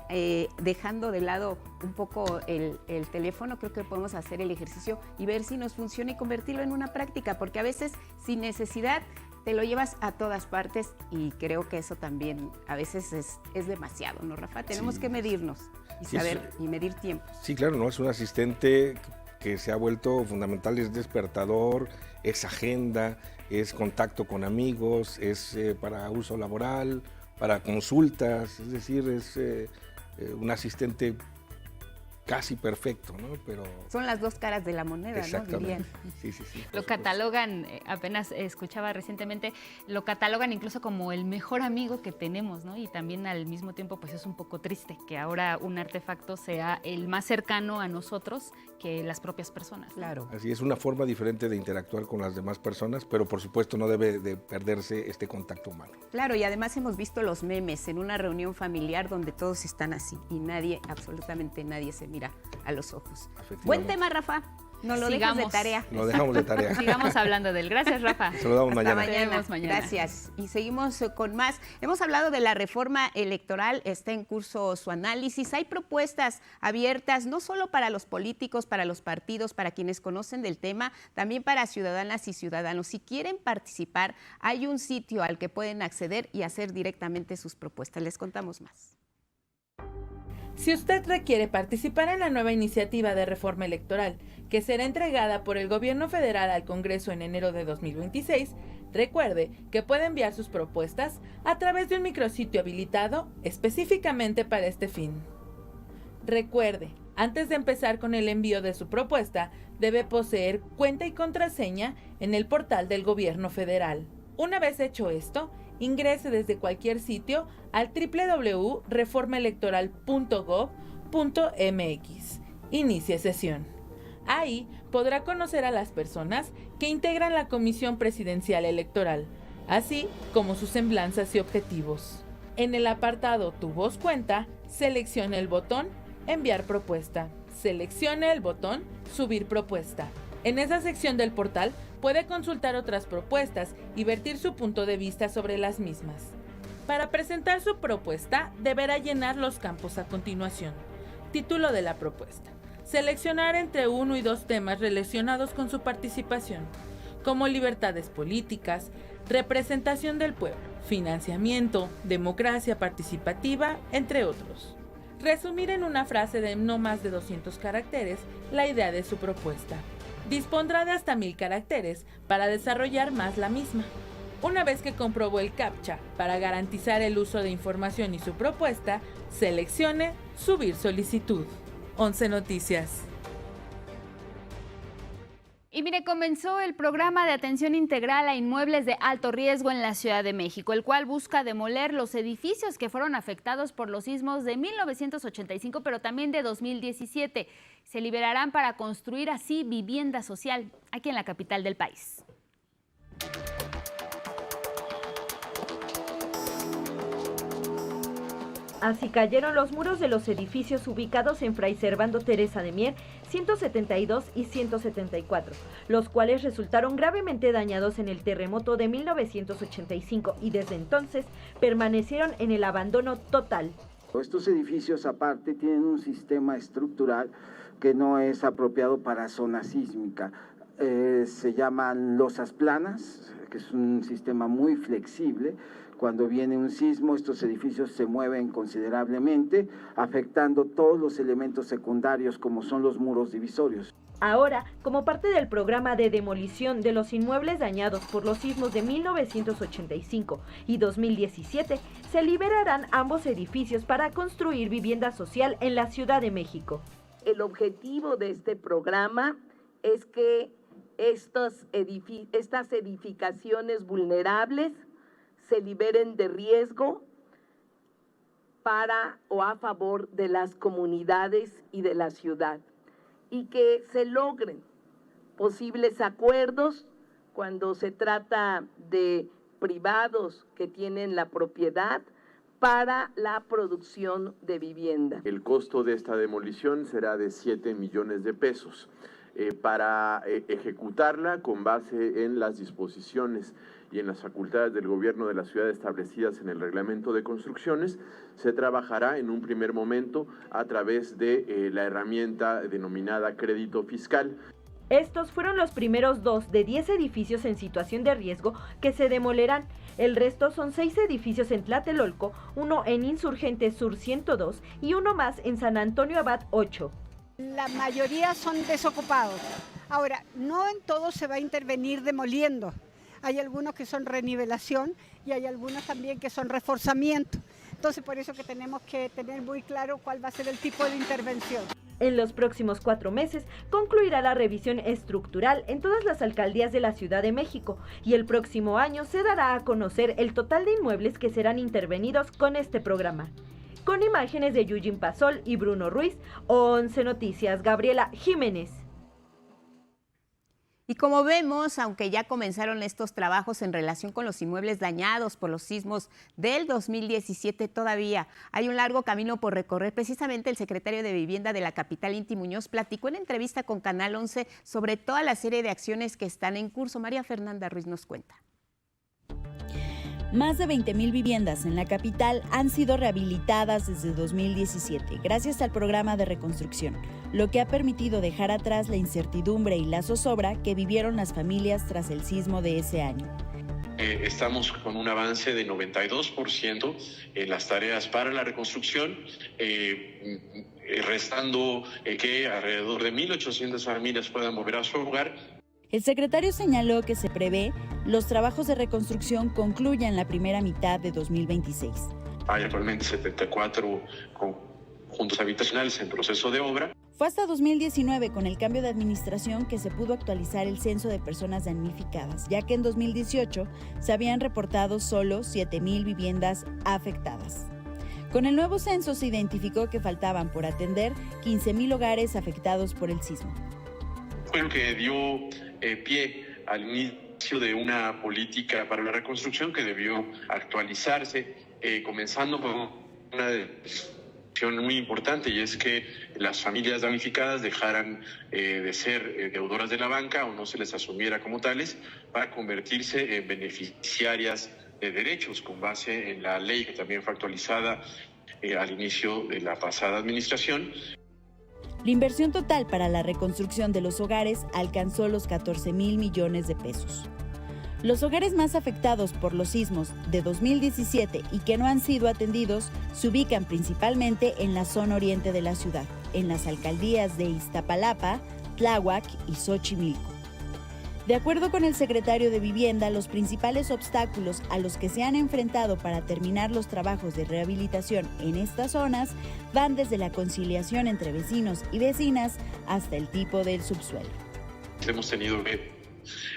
dejando de lado un poco el teléfono. Creo que podemos hacer el ejercicio y ver si nos funciona y convertirlo en una práctica, porque a veces sin necesidad te lo llevas a todas partes y creo que eso también a veces es demasiado, ¿no, Rafa? Tenemos que medirnos y saber y medir tiempo. Sí, claro, ¿no? Es un asistente que se ha vuelto fundamental, es despertador, es agenda, es contacto con amigos, es para uso laboral, para consultas, es decir, es un asistente casi perfecto, ¿no? Pero son las dos caras de la moneda, ¿no? Dirían. Sí. Lo catalogan, apenas escuchaba recientemente, lo catalogan incluso como el mejor amigo que tenemos, ¿no? Y también al mismo tiempo, pues es un poco triste que ahora un artefacto sea el más cercano a nosotros que las propias personas. Claro. Así es, una forma diferente de interactuar con las demás personas, pero por supuesto no debe de perderse este contacto humano. Claro, y además hemos visto los memes en una reunión familiar donde todos están así y nadie, absolutamente nadie se mira a los ojos. Buen tema, Rafa. Nos lo dejamos de tarea. Lo dejamos de tarea. Sigamos hablando de él. Gracias, Rafa. Saludamos mañana. Mañana. Gracias. Y seguimos con más. Hemos hablado de la reforma electoral, está en curso su análisis. Hay propuestas abiertas, no solo para los políticos, para los partidos, para quienes conocen del tema, también para ciudadanas y ciudadanos. Si quieren participar, hay un sitio al que pueden acceder y hacer directamente sus propuestas. Les contamos más. Si usted requiere participar en la nueva iniciativa de reforma electoral, que será entregada por el Gobierno Federal al Congreso en enero de 2026, recuerde que puede enviar sus propuestas a través de un micrositio habilitado específicamente para este fin. Recuerde, antes de empezar con el envío de su propuesta, debe poseer cuenta y contraseña en el portal del Gobierno Federal. Una vez hecho esto, ingrese desde cualquier sitio al www.reformaelectoral.gov.mx. Inicie sesión. Ahí podrá conocer a las personas que integran la Comisión Presidencial Electoral, así como sus semblanzas y objetivos. En el apartado Tu voz cuenta, seleccione el botón Enviar propuesta. Seleccione el botón Subir propuesta. En esa sección del portal puede consultar otras propuestas y vertir su punto de vista sobre las mismas. Para presentar su propuesta, deberá llenar los campos a continuación. Título de la propuesta. Seleccionar entre 1 y 2 temas relacionados con su participación, como libertades políticas, representación del pueblo, financiamiento, democracia participativa, entre otros. Resumir en una frase de no más de 200 caracteres la idea de su propuesta. Dispondrá de hasta 1000 caracteres para desarrollar más la misma. Una vez que comprobó el CAPTCHA para garantizar el uso de información y su propuesta, seleccione Subir solicitud. 11 Noticias. Y mire, comenzó el programa de atención integral a inmuebles de alto riesgo en la Ciudad de México, el cual busca demoler los edificios que fueron afectados por los sismos de 1985, pero también de 2017. Se liberarán para construir así vivienda social aquí en la capital del país. Así cayeron los muros de los edificios ubicados en Fray Servando Teresa de Mier, 172 y 174, los cuales resultaron gravemente dañados en el terremoto de 1985 y desde entonces permanecieron en el abandono total. Estos edificios aparte tienen un sistema estructural que no es apropiado para zona sísmica. Se llaman losas planas, que es un sistema muy flexible. Cuando viene un sismo, estos edificios se mueven considerablemente, afectando todos los elementos secundarios como son los muros divisorios. Ahora, como parte del programa de demolición de los inmuebles dañados por los sismos de 1985 y 2017, se liberarán ambos edificios para construir vivienda social en la Ciudad de México. El objetivo de este programa es que estas edificaciones vulnerables se liberen de riesgo para o a favor de las comunidades y de la ciudad, y que se logren posibles acuerdos cuando se trata de privados que tienen la propiedad para la producción de vivienda. El costo de esta demolición será de 7 millones de pesos. Para ejecutarla con base en las disposiciones y en las facultades del gobierno de la ciudad establecidas en el reglamento de construcciones, se trabajará en un primer momento a través de la herramienta denominada crédito fiscal. Estos fueron los primeros 2 de 10 edificios en situación de riesgo que se demolerán. El resto son 6 edificios en Tlatelolco, 1 en Insurgente Sur 102 y 1 más en San Antonio Abad 8. La mayoría son desocupados. Ahora, no en todos se va a intervenir demoliendo. Hay algunos que son renivelación y hay algunos también que son reforzamiento. Entonces, por eso que tenemos que tener muy claro cuál va a ser el tipo de intervención. En los próximos 4 meses concluirá la revisión estructural en todas las alcaldías de la Ciudad de México y el próximo año se dará a conocer el total de inmuebles que serán intervenidos con este programa. Con imágenes de Eugene Pasol y Bruno Ruiz, 11 Noticias, Gabriela Jiménez. Y como vemos, aunque ya comenzaron estos trabajos en relación con los inmuebles dañados por los sismos del 2017, todavía hay un largo camino por recorrer. Precisamente el secretario de Vivienda de la capital, Inti Muñoz, platicó en entrevista con Canal 11 sobre toda la serie de acciones que están en curso. María Fernanda Ruiz nos cuenta. Más de 20,000 viviendas en la capital han sido rehabilitadas desde 2017 gracias al programa de reconstrucción, lo que ha permitido dejar atrás la incertidumbre y la zozobra que vivieron las familias tras el sismo de ese año. Estamos con un avance de 92% en las tareas para la reconstrucción, restando que alrededor de 1,800 familias puedan volver a su hogar. El secretario señaló que se prevé los trabajos de reconstrucción concluyan la primera mitad de 2026. Hay actualmente 74 conjuntos habitacionales en proceso de obra. Fue hasta 2019, con el cambio de administración, que se pudo actualizar el censo de personas damnificadas, ya que en 2018 se habían reportado solo 7,000 viviendas afectadas. Con el nuevo censo se identificó que faltaban por atender 15,000 hogares afectados por el sismo. Fue lo que dio pie al inicio de una política para la reconstrucción que debió actualizarse, comenzando con una decisión muy importante, y es que las familias damnificadas dejaran de ser deudoras de la banca o no se les asumiera como tales para convertirse en beneficiarias de derechos con base en la ley que también fue actualizada al inicio de la pasada administración. La inversión total para la reconstrucción de los hogares alcanzó los 14,000 millones de pesos. Los hogares más afectados por los sismos de 2017 y que no han sido atendidos se ubican principalmente en la zona oriente de la ciudad, en las alcaldías de Iztapalapa, Tláhuac y Xochimilco. De acuerdo con el secretario de Vivienda, los principales obstáculos a los que se han enfrentado para terminar los trabajos de rehabilitación en estas zonas van desde la conciliación entre vecinos y vecinas hasta el tipo del subsuelo. Hemos tenido que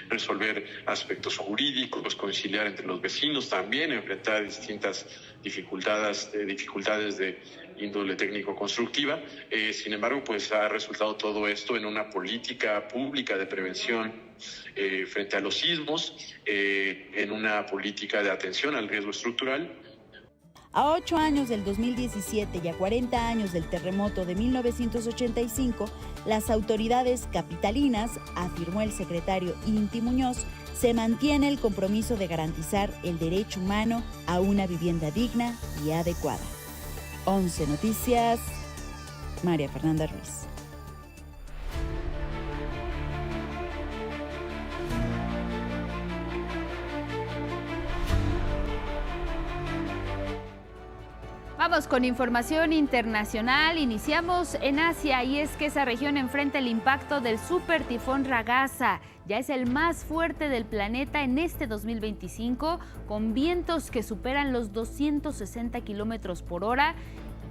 resolver aspectos jurídicos, conciliar entre los vecinos también, enfrentar distintas dificultades de índole técnico-constructiva. Sin embargo, pues ha resultado todo esto en una política pública de prevención frente a los sismos, en una política de atención al riesgo estructural. A 8 años del 2017 y a 40 años del terremoto de 1985, las autoridades capitalinas, afirmó el secretario Inti Muñoz, se mantiene el compromiso de garantizar el derecho humano a una vivienda digna y adecuada. 11 Noticias, María Fernanda Ruiz. Vamos con información internacional. Iniciamos en Asia y es que esa región enfrenta el impacto del super tifón Ragasa. Ya es el más fuerte del planeta en este 2025, con vientos que superan los 260 kilómetros por hora,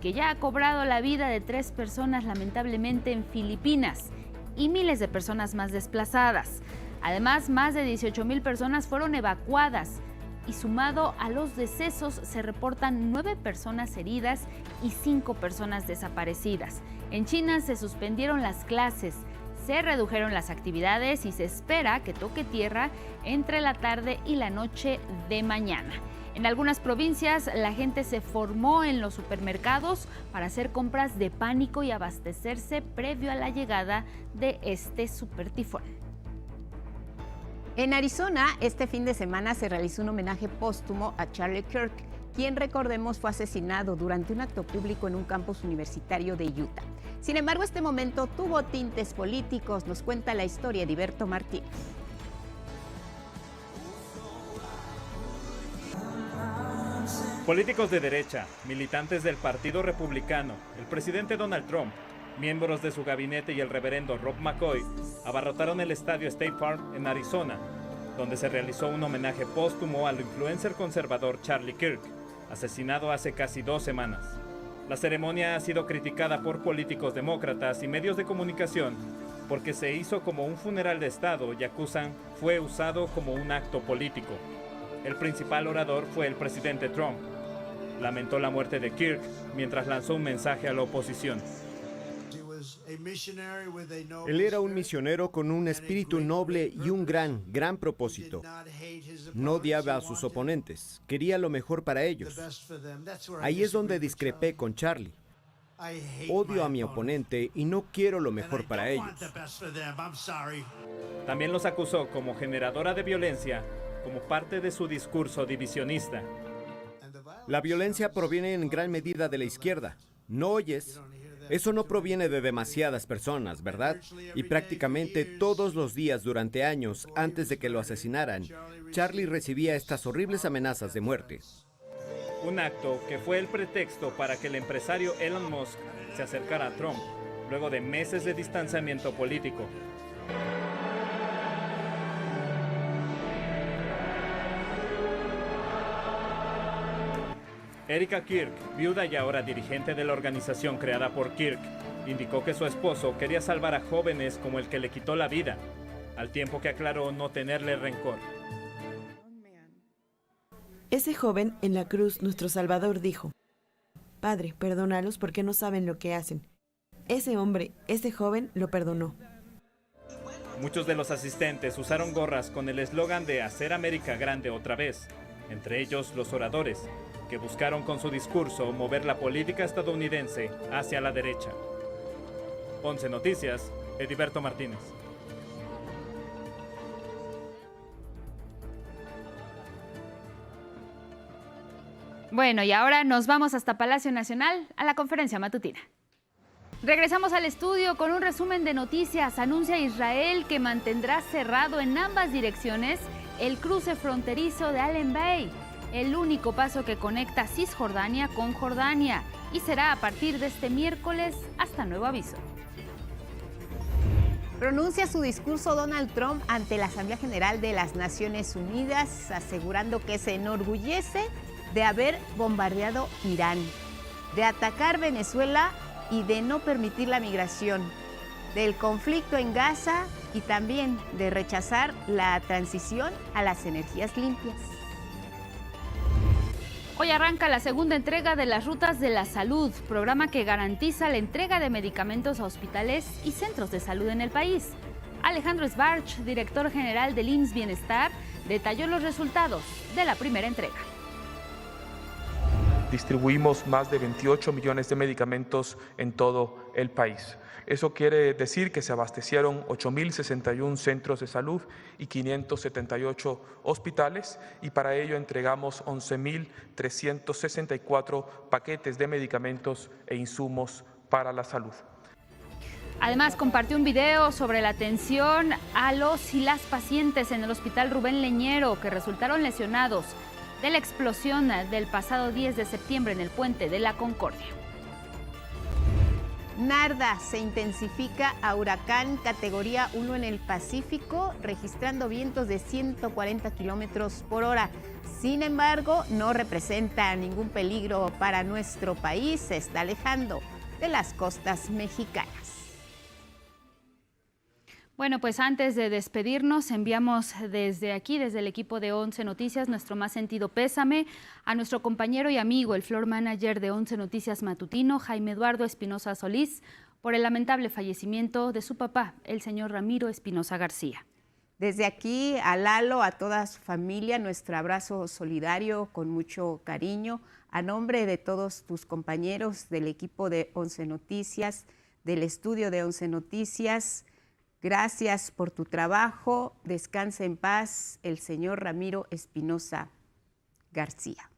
que ya ha cobrado la vida de 3 personas lamentablemente en Filipinas y miles de personas más desplazadas. Además, más de 18,000 personas fueron evacuadas. y sumado a los decesos se reportan 9 personas heridas y 5 personas desaparecidas. En China se suspendieron las clases, se redujeron las actividades y se espera que toque tierra entre la tarde y la noche de mañana. En algunas provincias la gente se formó en los supermercados para hacer compras de pánico y abastecerse previo a la llegada de este supertifón. En Arizona, este fin de semana se realizó un homenaje póstumo a Charlie Kirk, quien, recordemos, fue asesinado durante un acto público en un campus universitario de Utah. Sin embargo, este momento tuvo tintes políticos, nos cuenta la historia Heriberto Martínez. Políticos de derecha, militantes del Partido Republicano, el presidente Donald Trump, miembros de su gabinete y el reverendo Rob McCoy abarrotaron el estadio State Farm en Arizona, donde se realizó un homenaje póstumo al influencer conservador Charlie Kirk, asesinado hace casi 2 semanas. La ceremonia ha sido criticada por políticos demócratas y medios de comunicación porque se hizo como un funeral de Estado y acusan fue usado como un acto político. El principal orador fue el presidente Trump. Lamentó la muerte de Kirk mientras lanzó un mensaje a la oposición. Él era un misionero con un espíritu noble y un gran propósito. No odiaba a sus oponentes, quería lo mejor para ellos. Ahí es donde discrepé con Charlie. Odio a mi oponente y no quiero lo mejor para ellos. También los acusó como generadora de violencia, como parte de su discurso divisionista. La violencia proviene en gran medida de la izquierda. ¿No oyes? Eso no proviene de demasiadas personas, ¿verdad? Y prácticamente todos los días durante años antes de que lo asesinaran, Charlie recibía estas horribles amenazas de muerte. Un acto que fue el pretexto para que el empresario Elon Musk se acercara a Trump, luego de meses de distanciamiento político. Erika Kirk, viuda y ahora dirigente de la organización creada por Kirk, indicó que su esposo quería salvar a jóvenes como el que le quitó la vida, al tiempo que aclaró no tenerle rencor. Ese joven en la cruz, nuestro Salvador, dijo: Padre, perdónalos porque no saben lo que hacen. Ese hombre, ese joven, lo perdonó. Muchos de los asistentes usaron gorras con el eslogan de Hacer América Grande otra vez, entre ellos los oradores, que buscaron con su discurso mover la política estadounidense hacia la derecha. 11 Noticias, Heriberto Martínez. Bueno, y ahora nos vamos hasta Palacio Nacional a la conferencia matutina. Regresamos al estudio con un resumen de noticias. Anuncia Israel que mantendrá cerrado en ambas direcciones el cruce fronterizo de Allen Bay, el único paso que conecta Cisjordania con Jordania, y será a partir de este miércoles hasta nuevo aviso. Pronuncia su discurso Donald Trump ante la Asamblea General de las Naciones Unidas, asegurando que se enorgullece de haber bombardeado Irán, de atacar Venezuela y de no permitir la migración, del conflicto en Gaza y también de rechazar la transición a las energías limpias. Hoy arranca la segunda entrega de las Rutas de la Salud, programa que garantiza la entrega de medicamentos a hospitales y centros de salud en el país. Alejandro Sbarch, director general del IMSS Bienestar, detalló los resultados de la primera entrega. Distribuimos más de 28 millones de medicamentos en todo el país. Eso quiere decir que se abastecieron 8.061 centros de salud y 578 hospitales, y para ello entregamos 11.364 paquetes de medicamentos e insumos para la salud. Además, compartió un video sobre la atención a los y las pacientes en el Hospital Rubén Leñero que resultaron lesionados de la explosión del pasado 10 de septiembre en el Puente de la Concordia. Narda se intensifica a huracán categoría 1 en el Pacífico, registrando vientos de 140 kilómetros por hora. Sin embargo, no representa ningún peligro para nuestro país, se está alejando de las costas mexicanas. Bueno, pues antes de despedirnos, enviamos desde aquí, desde el equipo de 11 Noticias, nuestro más sentido pésame a nuestro compañero y amigo, el floor manager de 11 Noticias Matutino, Jaime Eduardo Espinosa Solís, por el lamentable fallecimiento de su papá, el señor Ramiro Espinosa García. Desde aquí a Lalo, a toda su familia, nuestro abrazo solidario con mucho cariño. A nombre de todos tus compañeros del equipo de 11 Noticias, del estudio de 11 Noticias, gracias por tu trabajo. Descansa en paz el señor Ramiro Espinosa García.